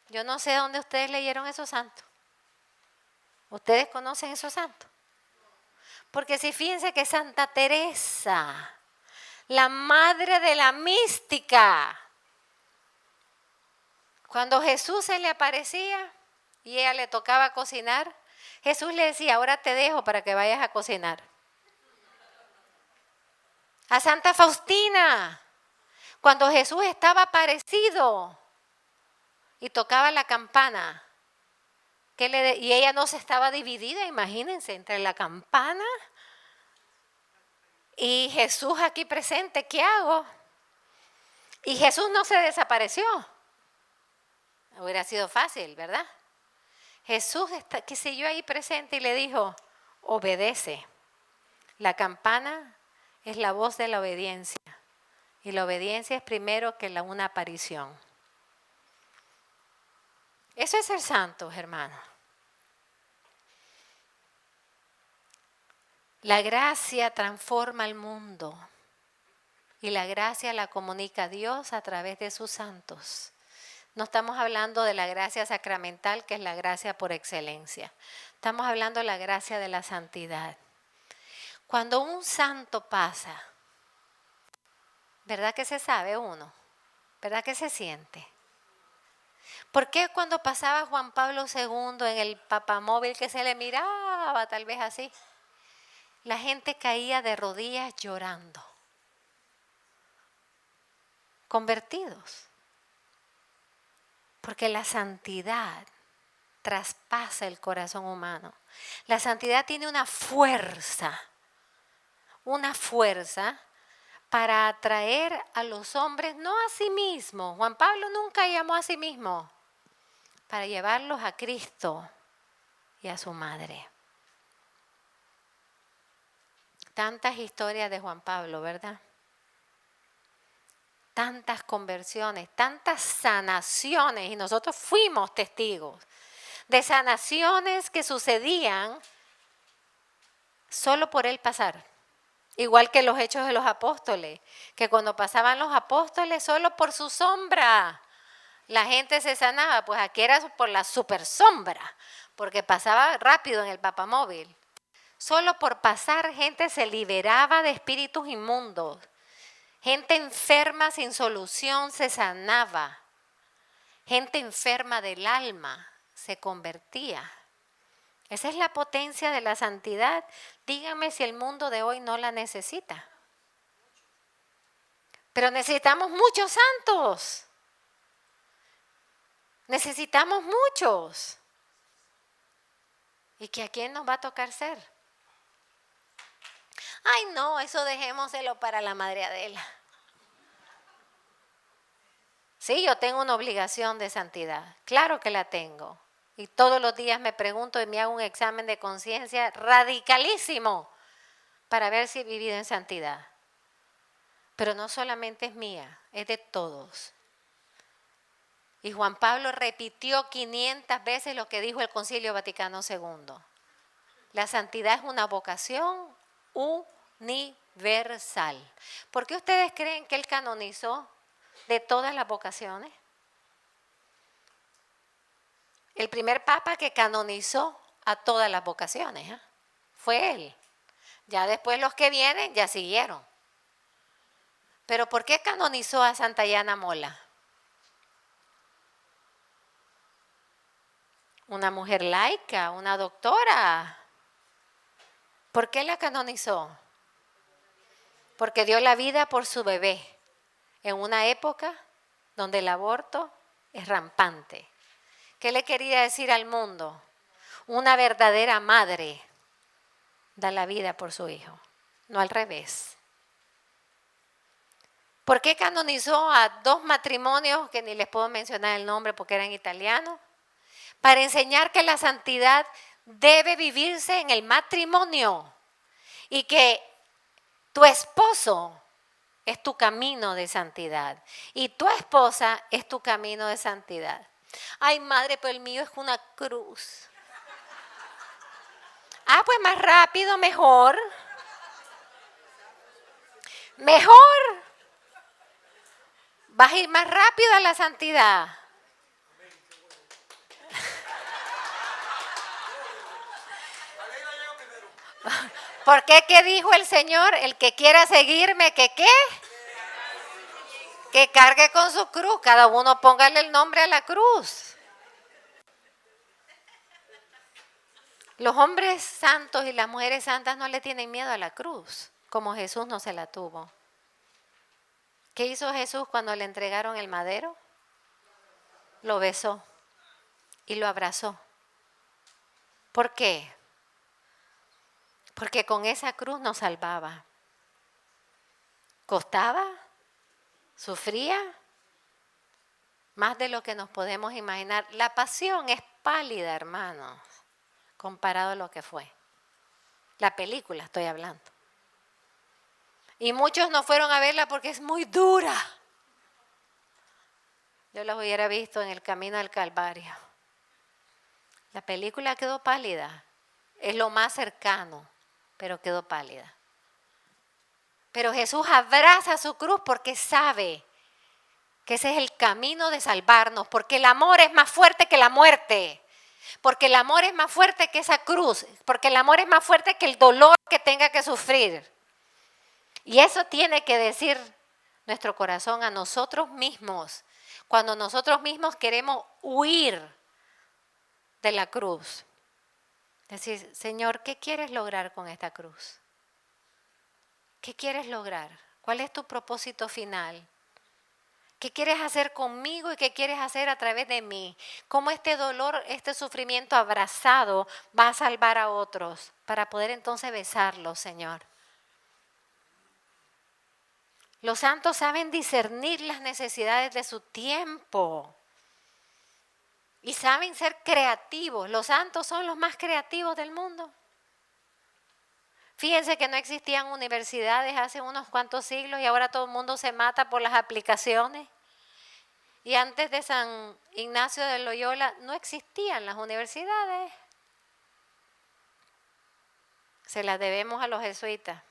Yo no sé dónde ustedes leyeron esos santos. ¿Ustedes conocen esos santos? Porque si fíjense que Santa Teresa, la madre de la mística, cuando Jesús se le aparecía y ella le tocaba cocinar, Jesús le decía, ahora te dejo para que vayas a cocinar. A Santa Faustina, cuando Jesús estaba aparecido y tocaba la campana, y ella no se estaba dividida, imagínense, entre la campana y Jesús aquí presente, ¿qué hago? Y Jesús no se desapareció. Hubiera sido fácil, ¿verdad? Jesús que siguió ahí presente y le dijo, obedece. La campana es la voz de la obediencia. Y la obediencia es primero que una aparición. Eso es ser santos, hermanos. La gracia transforma el mundo. Y la gracia la comunica Dios a través de sus santos. No estamos hablando de la gracia sacramental, que es la gracia por excelencia. Estamos hablando de la gracia de la santidad. Cuando un santo pasa, ¿verdad que se sabe uno? ¿Verdad que se siente? ¿Por qué cuando pasaba Juan Pablo II en el papamóvil que se le miraba tal vez así, la gente caía de rodillas llorando? Convertidos. Porque la santidad traspasa el corazón humano. La santidad tiene una fuerza para atraer a los hombres, no a sí mismo. Juan Pablo nunca llamó a sí mismo, para llevarlos a Cristo y a su madre. Tantas historias de Juan Pablo, ¿verdad? tantas conversiones, tantas sanaciones, y nosotros fuimos testigos de sanaciones que sucedían solo por él pasar. Igual que los hechos de los apóstoles, que cuando pasaban los apóstoles, solo por su sombra la gente se sanaba. Pues aquí era por la super sombra, porque pasaba rápido en el papamóvil. Solo por pasar gente se liberaba de espíritus inmundos. Gente enferma sin solución se sanaba. Gente enferma del alma se convertía. Esa es la potencia de la santidad. Díganme si el mundo de hoy no la necesita. Pero necesitamos muchos santos. Necesitamos muchos. ¿Y que a quién nos va a tocar ser? Ay, no, eso dejémoselo para la Madre Adela. Sí, yo tengo una obligación de santidad. Claro que la tengo. Y todos los días me pregunto y me hago un examen de conciencia radicalísimo para ver si he vivido en santidad. Pero no solamente es mía, es de todos. Y Juan Pablo repitió 500 veces lo que dijo el Concilio Vaticano II. La santidad es una vocación universal. ¿Por qué ustedes creen que él canonizó de todas las vocaciones? El primer papa que canonizó a todas las vocaciones fue él. Ya después los que vienen ya siguieron. Pero ¿por qué canonizó a Santa Yana Mola? Una mujer laica, una doctora. ¿Por qué la canonizó? Porque dio la vida por su bebé en una época donde el aborto es rampante. ¿Qué le quería decir al mundo? Una verdadera madre da la vida por su hijo, no al revés. ¿Por qué canonizó a 2 matrimonios que ni les puedo mencionar el nombre porque eran italianos? Para enseñar que la santidad debe vivirse en el matrimonio y que tu esposo es tu camino de santidad y tu esposa es tu camino de santidad. Ay, madre, pero el mío es una cruz. Ah, pues más rápido, mejor. Mejor. Vas a ir más rápido a la santidad. ¿Por qué? ¿Qué dijo el Señor? El que quiera seguirme, ¿que qué? Que cargue con su cruz. Cada uno póngale el nombre a la cruz. Los hombres santos y las mujeres santas no le tienen miedo a la cruz, como Jesús no se la tuvo. ¿Qué hizo Jesús cuando le entregaron el madero? Lo besó y lo abrazó. ¿Por qué? Porque con esa cruz nos salvaba. ¿Costaba? ¿Sufría? Más de lo que nos podemos imaginar. La pasión es pálida, hermanos, comparado a lo que fue. La película estoy hablando. Y muchos no fueron a verla porque es muy dura. Yo las hubiera visto en el camino al Calvario. La película quedó pálida. Es lo más cercano, pero quedó pálida. Pero Jesús abraza su cruz porque sabe que ese es el camino de salvarnos, porque el amor es más fuerte que la muerte, porque el amor es más fuerte que esa cruz, porque el amor es más fuerte que el dolor que tenga que sufrir. Y eso tiene que decir nuestro corazón a nosotros mismos, cuando nosotros mismos queremos huir de la cruz. Decir, Señor, ¿qué quieres lograr con esta cruz? ¿Qué quieres lograr? ¿Cuál es tu propósito final? ¿Qué quieres hacer conmigo y qué quieres hacer a través de mí? ¿Cómo este dolor, este sufrimiento abrazado va a salvar a otros para poder entonces besarlos, Señor? Los santos saben discernir las necesidades de su tiempo y saben ser creativos. Los santos son los más creativos del mundo. Fíjense que no existían universidades hace unos cuantos siglos y ahora todo el mundo se mata por las aplicaciones. Y antes de San Ignacio de Loyola no existían las universidades. Se las debemos a los jesuitas.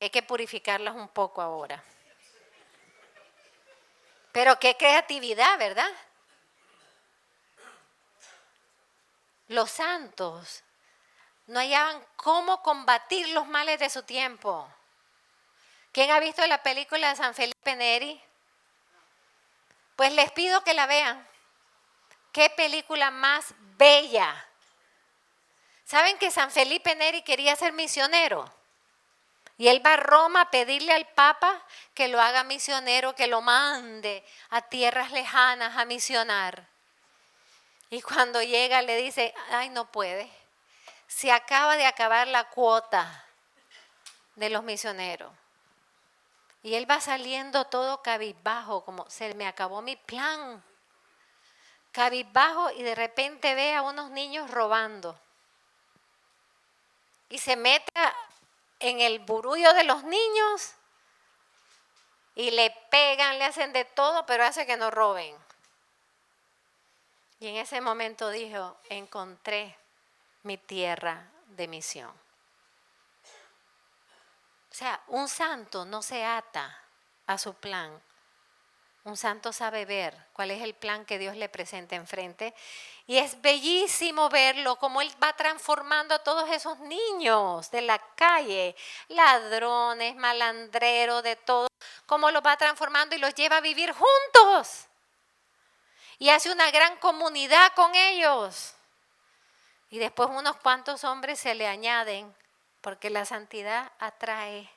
Hay que purificarlas un poco ahora. Pero qué creatividad, ¿verdad? Los santos no hallaban cómo combatir los males de su tiempo. ¿Quién ha visto la película de San Felipe Neri? Pues les pido que la vean. ¡Qué película más bella! ¿Saben que San Felipe Neri quería ser misionero? Y él va a Roma a pedirle al Papa que lo haga misionero, que lo mande a tierras lejanas a misionar. Y cuando llega le dice, ay, no puede. Se acaba de acabar la cuota de los misioneros. Y él va saliendo todo cabizbajo, como se me acabó mi plan. Cabizbajo, y de repente ve a unos niños robando. Y se mete en el burullo de los niños y le pegan, le hacen de todo, pero hace que no roben. Y en ese momento dijo, encontré mi tierra de misión. O sea, un santo no se ata a su plan. Un santo sabe ver cuál es el plan que Dios le presenta enfrente. Y es bellísimo verlo, cómo Él va transformando a todos esos niños de la calle, ladrones, malandreros, de todo, cómo los va transformando y los lleva a vivir juntos. Y hace una gran comunidad con ellos. Y después unos cuantos hombres se le añaden, porque la santidad atrae.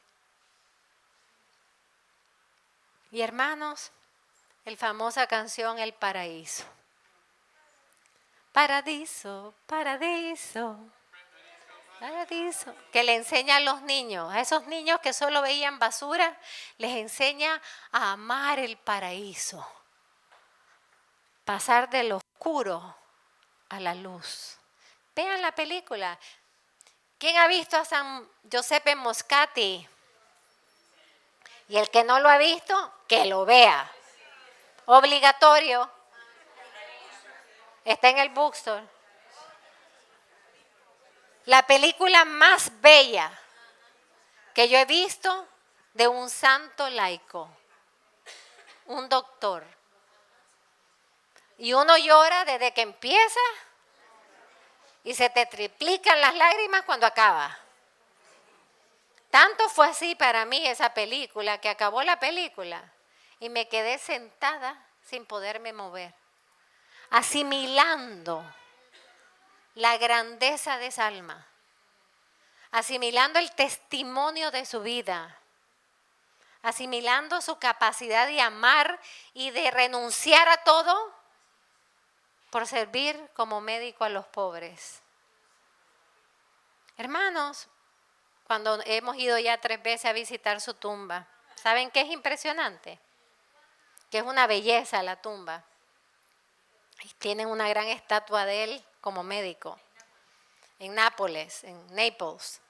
Y hermanos, la famosa canción El Paraíso. Paradiso, paradiso, paradiso. Que le enseña a los niños, a esos niños que solo veían basura, les enseña a amar el paraíso. Pasar del oscuro a la luz. Vean la película. ¿Quién ha visto a San Giuseppe Moscati? Y el que no lo ha visto, que lo vea. Obligatorio. Está en el bookstore. La película más bella que yo he visto de un santo laico. Un doctor. Y uno llora desde que empieza y se te triplican las lágrimas cuando acaba. Tanto fue así para mí esa película, que acabó la película y me quedé sentada sin poderme mover, asimilando la grandeza de esa alma, asimilando el testimonio de su vida, asimilando su capacidad de amar y de renunciar a todo por servir como médico a los pobres. Hermanos, cuando hemos ido ya 3 veces a visitar su tumba, ¿saben qué es impresionante? Que es una belleza la tumba. Y tienen una gran estatua de él como médico. En Nápoles, en Naples.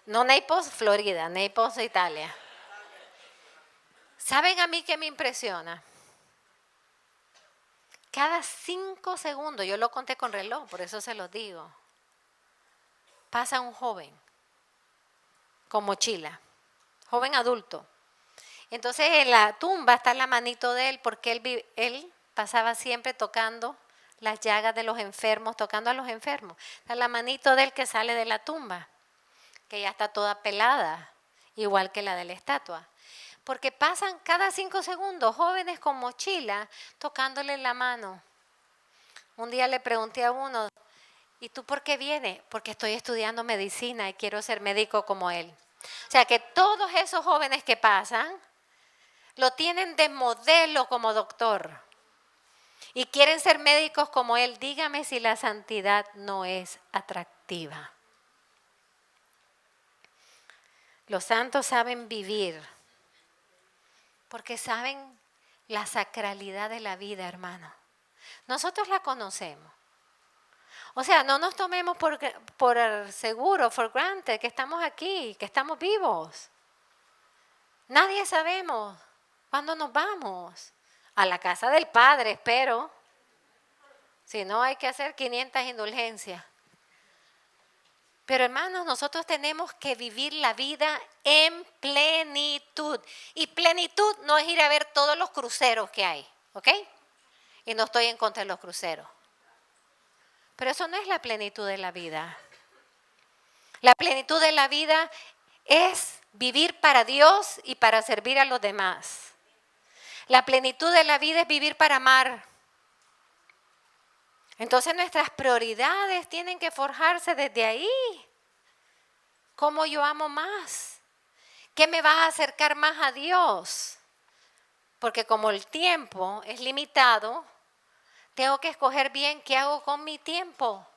No Naples, Florida, Naples, Italia. ¿Saben a mí qué me impresiona? Cada 5 segundos, yo lo conté con reloj, por eso se los digo, pasa un joven con mochila, joven adulto. Entonces en la tumba está la manito de él, porque él pasaba siempre tocando las llagas de los enfermos, tocando a los enfermos. Está la manito de él que sale de la tumba, que ya está toda pelada, igual que la de la estatua. Porque pasan cada 5 segundos jóvenes con mochila tocándole la mano. Un día le pregunté a uno, ¿y tú por qué vienes? Porque estoy estudiando medicina y quiero ser médico como él. O sea que todos esos jóvenes que pasan lo tienen de modelo como doctor y quieren ser médicos como él. Dígame si la santidad no es atractiva. Los santos saben vivir porque saben la sacralidad de la vida, hermano. Nosotros la conocemos. O sea, no nos tomemos por seguro, for granted, que estamos aquí, que estamos vivos. Nadie sabemos cuándo nos vamos. A la casa del Padre, espero. Si no, hay que hacer 500 indulgencias. Pero hermanos, nosotros tenemos que vivir la vida en plenitud. Y plenitud no es ir a ver todos los cruceros que hay, ¿ok? Y no estoy en contra de los cruceros. Pero eso no es la plenitud de la vida. La plenitud de la vida es vivir para Dios y para servir a los demás. La plenitud de la vida es vivir para amar. Entonces nuestras prioridades tienen que forjarse desde ahí. ¿Cómo yo amo más? ¿Qué me va a acercar más a Dios? Porque como el tiempo es limitado, tengo que escoger bien qué hago con mi tiempo.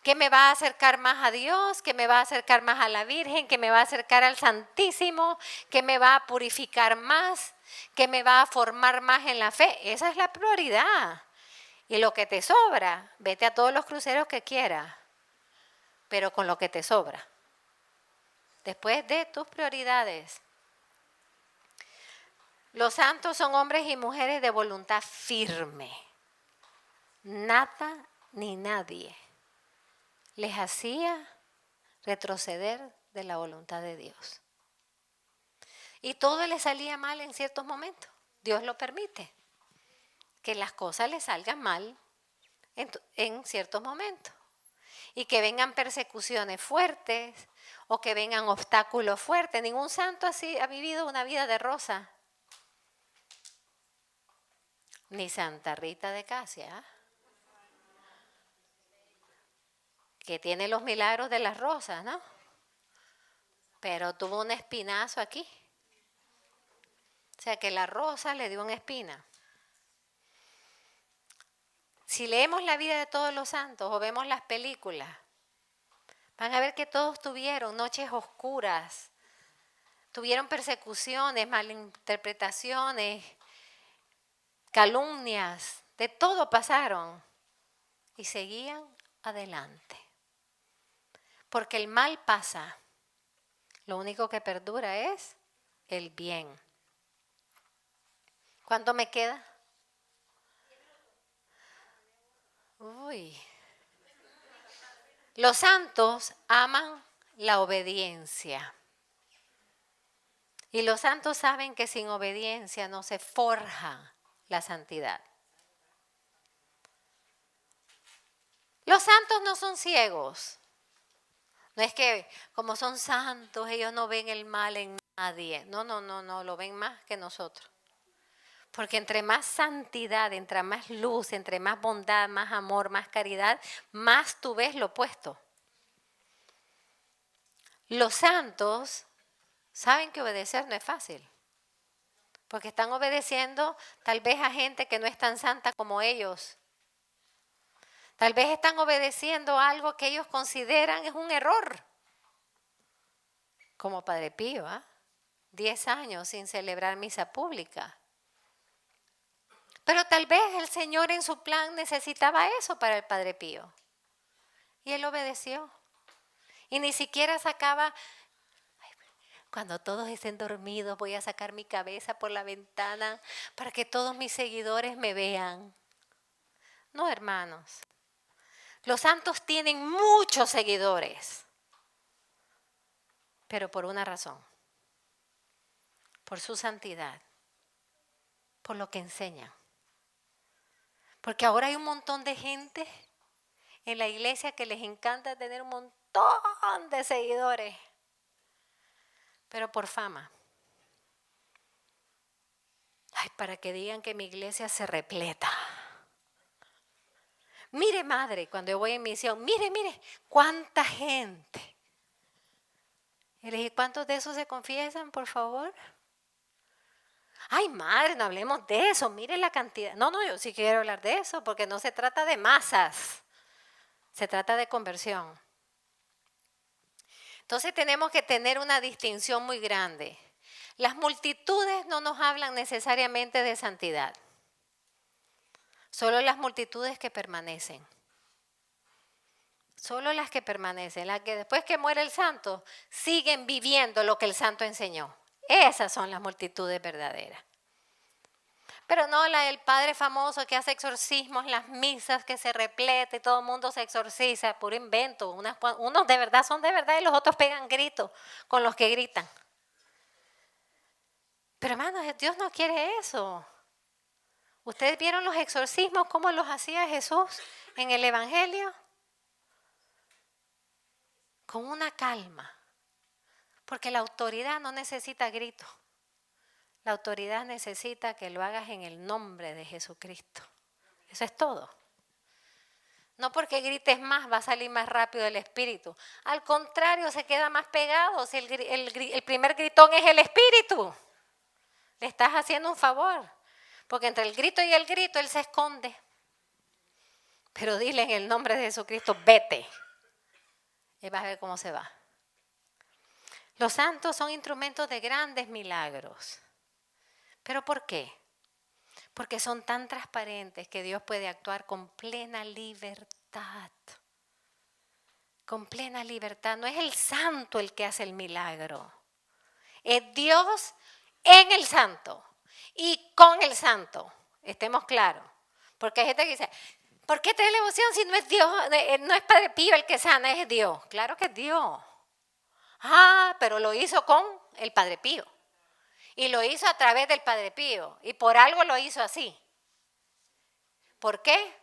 ¿Qué me va a acercar más a Dios? ¿Qué me va a acercar más a la Virgen? ¿Qué me va a acercar al Santísimo? ¿Qué me va a purificar más? ¿Qué me va a formar más en la fe? Esa es la prioridad. Y lo que te sobra, vete a todos los cruceros que quieras, pero con lo que te sobra. Después de tus prioridades. Los santos son hombres y mujeres de voluntad firme. Nada ni nadie les hacía retroceder de la voluntad de Dios. Y todo les salía mal en ciertos momentos. Dios lo permite. Que las cosas les salgan mal en ciertos momentos. Y que vengan persecuciones fuertes o que vengan obstáculos fuertes. Ningún santo así ha vivido una vida de rosa. Ni Santa Rita de Casia, que tiene los milagros de las rosas, ¿no? Pero tuvo un espinazo aquí. O sea que la rosa le dio una espina. Si leemos la vida de todos los santos o vemos las películas, van a ver que todos tuvieron noches oscuras, tuvieron persecuciones, malinterpretaciones, calumnias, de todo pasaron y seguían adelante. Porque el mal pasa, lo único que perdura es el bien. ¿Cuánto me queda? Uy. Los santos aman la obediencia. Y los santos saben que sin obediencia no se forja la santidad. Los santos no son ciegos. No es que como son santos ellos no ven el mal en nadie. No, lo ven más que nosotros. Porque entre más santidad, entre más luz, entre más bondad, más amor, más caridad, más tú ves lo opuesto. Los santos saben que obedecer no es fácil. Porque están obedeciendo tal vez a gente que no es tan santa como ellos. Tal vez están obedeciendo algo que ellos consideran es un error. Como Padre Pío, 10 años sin celebrar misa pública. Pero tal vez el Señor en su plan necesitaba eso para el Padre Pío. Y él obedeció. Y ni siquiera sacaba, cuando todos estén dormidos voy a sacar mi cabeza por la ventana para que todos mis seguidores me vean. No, hermanos. Los santos tienen muchos seguidores. Pero por una razón. Por su santidad. Por lo que enseñan. Porque ahora hay un montón de gente en la iglesia que les encanta tener un montón de seguidores. Pero por fama. Ay, para que digan que mi iglesia se repleta. Mire, madre, cuando yo voy en misión, mire, cuánta gente. Y le dije, ¿cuántos de esos se confiesan, por favor? Ay, madre, no hablemos de eso, mire la cantidad. No, yo sí quiero hablar de eso, porque no se trata de masas, se trata de conversión. Entonces tenemos que tener una distinción muy grande. Las multitudes no nos hablan necesariamente de santidad, solo las multitudes que permanecen. Solo las que permanecen, las que después que muere el santo, siguen viviendo lo que el santo enseñó. Esas son las multitudes verdaderas. Pero no la del padre famoso que hace exorcismos, las misas que se repleta y todo el mundo se exorciza, puro invento. Unos de verdad son de verdad y los otros pegan gritos con los que gritan. Pero hermanos, Dios no quiere eso. ¿Ustedes vieron los exorcismos, cómo los hacía Jesús en el Evangelio? Con una calma. Porque la autoridad no necesita gritos. La autoridad necesita que lo hagas en el nombre de Jesucristo. Eso es todo. No porque grites más va a salir más rápido el espíritu. Al contrario, se queda más pegado. Si el primer gritón es el espíritu, le estás haciendo un favor. Porque entre el grito y el grito él se esconde. Pero dile en el nombre de Jesucristo, vete. Y vas a ver cómo se va. Los santos son instrumentos de grandes milagros. ¿Pero por qué? Porque son tan transparentes que Dios puede actuar con plena libertad. Con plena libertad. No es el santo el que hace el milagro. Es Dios en el santo y con el santo. Estemos claros. Porque hay gente que dice, ¿por qué trae la devoción si no es Dios, no es Padre Pío el que sana, es Dios? Claro que es Dios. Ah, pero lo hizo con el Padre Pío. Y lo hizo a través del Padre Pío. Y por algo lo hizo así. ¿Por qué?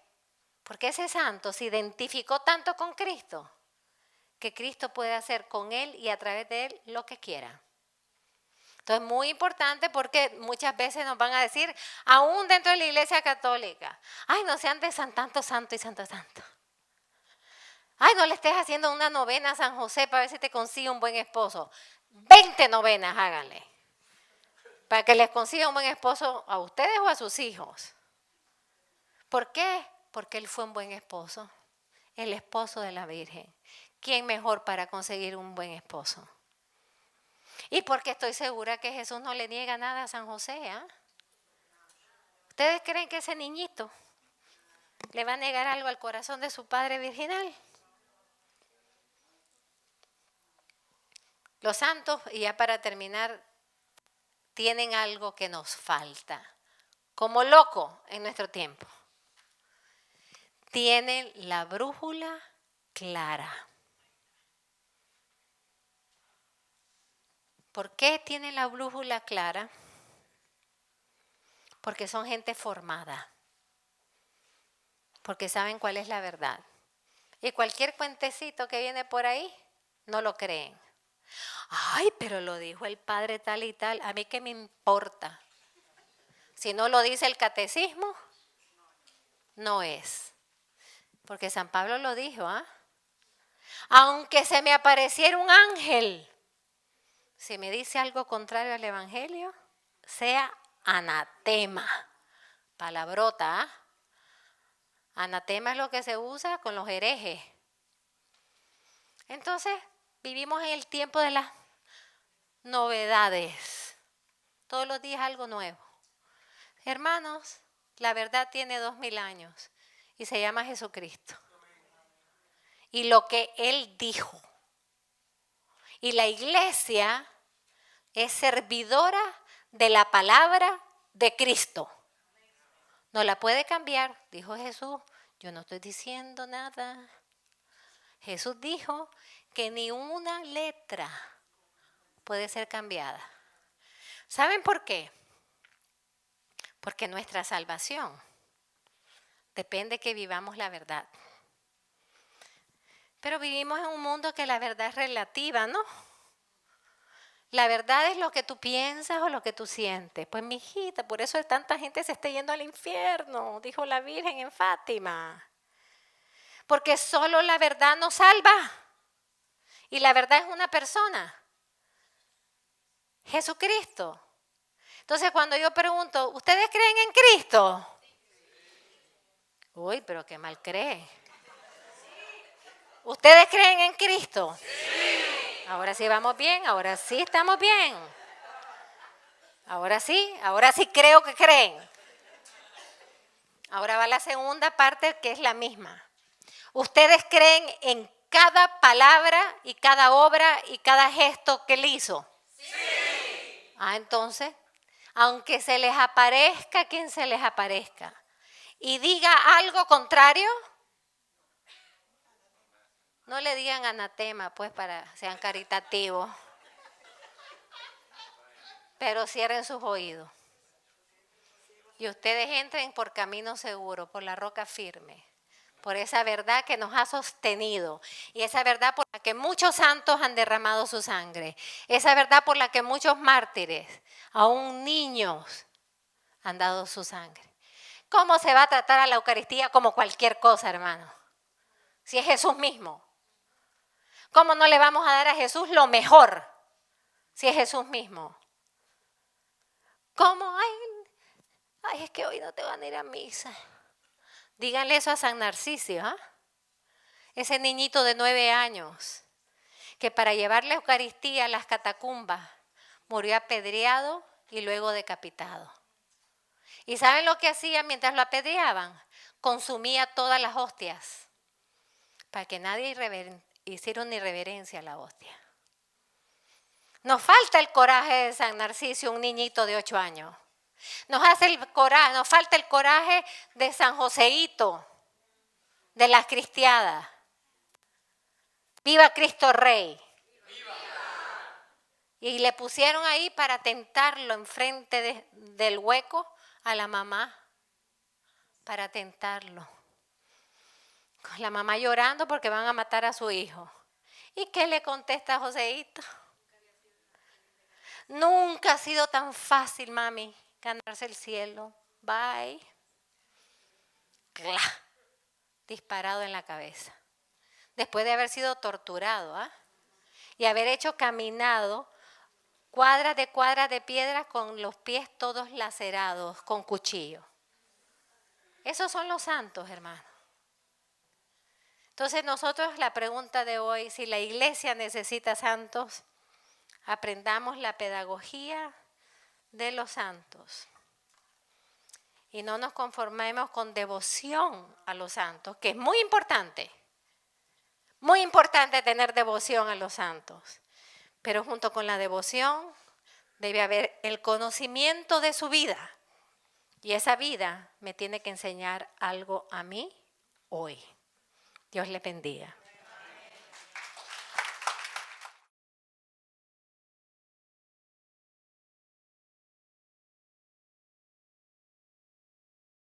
Porque ese santo se identificó tanto con Cristo que Cristo puede hacer con él y a través de él lo que quiera. Entonces, muy importante porque muchas veces nos van a decir, aún dentro de la Iglesia Católica, ay, no sean de tanto santo y santo santo. Ay, no le estés haciendo una novena a San José para ver si te consigue un buen esposo. 20 novenas háganle. Para que les consiga un buen esposo a ustedes o a sus hijos. ¿Por qué? Porque él fue un buen esposo. El esposo de la Virgen. ¿Quién mejor para conseguir un buen esposo? Y porque estoy segura que Jesús no le niega nada a San José. ¿Eh? ¿Ustedes creen que ese niñito le va a negar algo al corazón de su padre virginal? Los santos, y ya para terminar, tienen algo que nos falta, como loco en nuestro tiempo. Tienen la brújula clara. ¿Por qué tienen la brújula clara? Porque son gente formada. Porque saben cuál es la verdad. Y cualquier cuentecito que viene por ahí, no lo creen. Ay, pero lo dijo el padre tal y tal, ¿a mí qué me importa? Si no lo dice el catecismo, no es. Porque San Pablo lo dijo, ¿ah? Aunque se me apareciera un ángel, si me dice algo contrario al evangelio, sea anatema. Palabrota, ¿ah? Anatema es lo que se usa con los herejes. Entonces, vivimos en el tiempo de las novedades. Todos los días algo nuevo. Hermanos, la verdad tiene 2000 años y se llama Jesucristo. Y lo que Él dijo. Y la iglesia es servidora de la palabra de Cristo. No la puede cambiar, dijo Jesús. Yo no estoy diciendo nada. Jesús dijo que ni una letra puede ser cambiada. ¿Saben por qué? Porque nuestra salvación depende que vivamos la verdad. Pero vivimos en un mundo que la verdad es relativa, ¿no? La verdad es lo que tú piensas o lo que tú sientes. Pues mi hijita, por eso tanta gente se está yendo al infierno, dijo la Virgen en Fátima. Porque solo la verdad nos salva. Y la verdad es una persona. Jesucristo. Entonces cuando yo pregunto, ¿ustedes creen en Cristo? Uy, pero qué mal cree. ¿Ustedes creen en Cristo? Sí. Ahora sí vamos bien, ahora sí estamos bien. Ahora sí creo que creen. Ahora va la segunda parte que es la misma. ¿Ustedes creen en cada palabra y cada obra y cada gesto que él hizo? Sí. Entonces, aunque se les aparezca quien se les aparezca y diga algo contrario, no le digan anatema, pues, para sean caritativos. Pero cierren sus oídos. Y ustedes entren por camino seguro, por la roca firme, por esa verdad que nos ha sostenido. Y esa verdad por la que muchos santos han derramado su sangre. Esa verdad por la que muchos mártires, aún niños, han dado su sangre. ¿Cómo se va a tratar a la Eucaristía como cualquier cosa, hermano? Si es Jesús mismo. ¿Cómo no le vamos a dar a Jesús lo mejor si es Jesús mismo? ¿Cómo? Ay, es que hoy no te van a ir a misa. Díganle eso a San Narciso, ¿ah? Ese niñito de 9 años que para llevar la Eucaristía a las catacumbas murió apedreado y luego decapitado. ¿Y saben lo que hacía mientras lo apedreaban? Consumía todas las hostias para que nadie hiciera una irreverencia a la hostia. Nos falta el coraje de San Narciso, un niñito de 8 años. Nos falta el coraje de San Joseíto, de las cristiadas. ¡Viva Cristo Rey! ¡Viva! Y le pusieron ahí para tentarlo enfrente del hueco a la mamá, para tentarlo. Con la mamá llorando porque van a matar a su hijo. ¿Y qué le contesta a Joseíto? Nunca ha sido tan fácil, mami, ganarse el cielo. Bye. ¡Cla! Disparado en la cabeza. Después de haber sido torturado, y haber hecho caminado cuadras de piedra con los pies todos lacerados con cuchillo. Esos son los santos, hermano. Entonces nosotros, la pregunta de hoy, si la iglesia necesita santos, aprendamos la pedagogía de los santos. Y no nos conformemos con devoción a los santos, que es muy importante. Muy importante tener devoción a los santos. Pero junto con la devoción debe haber el conocimiento de su vida. Y esa vida me tiene que enseñar algo a mí hoy. Dios le bendiga.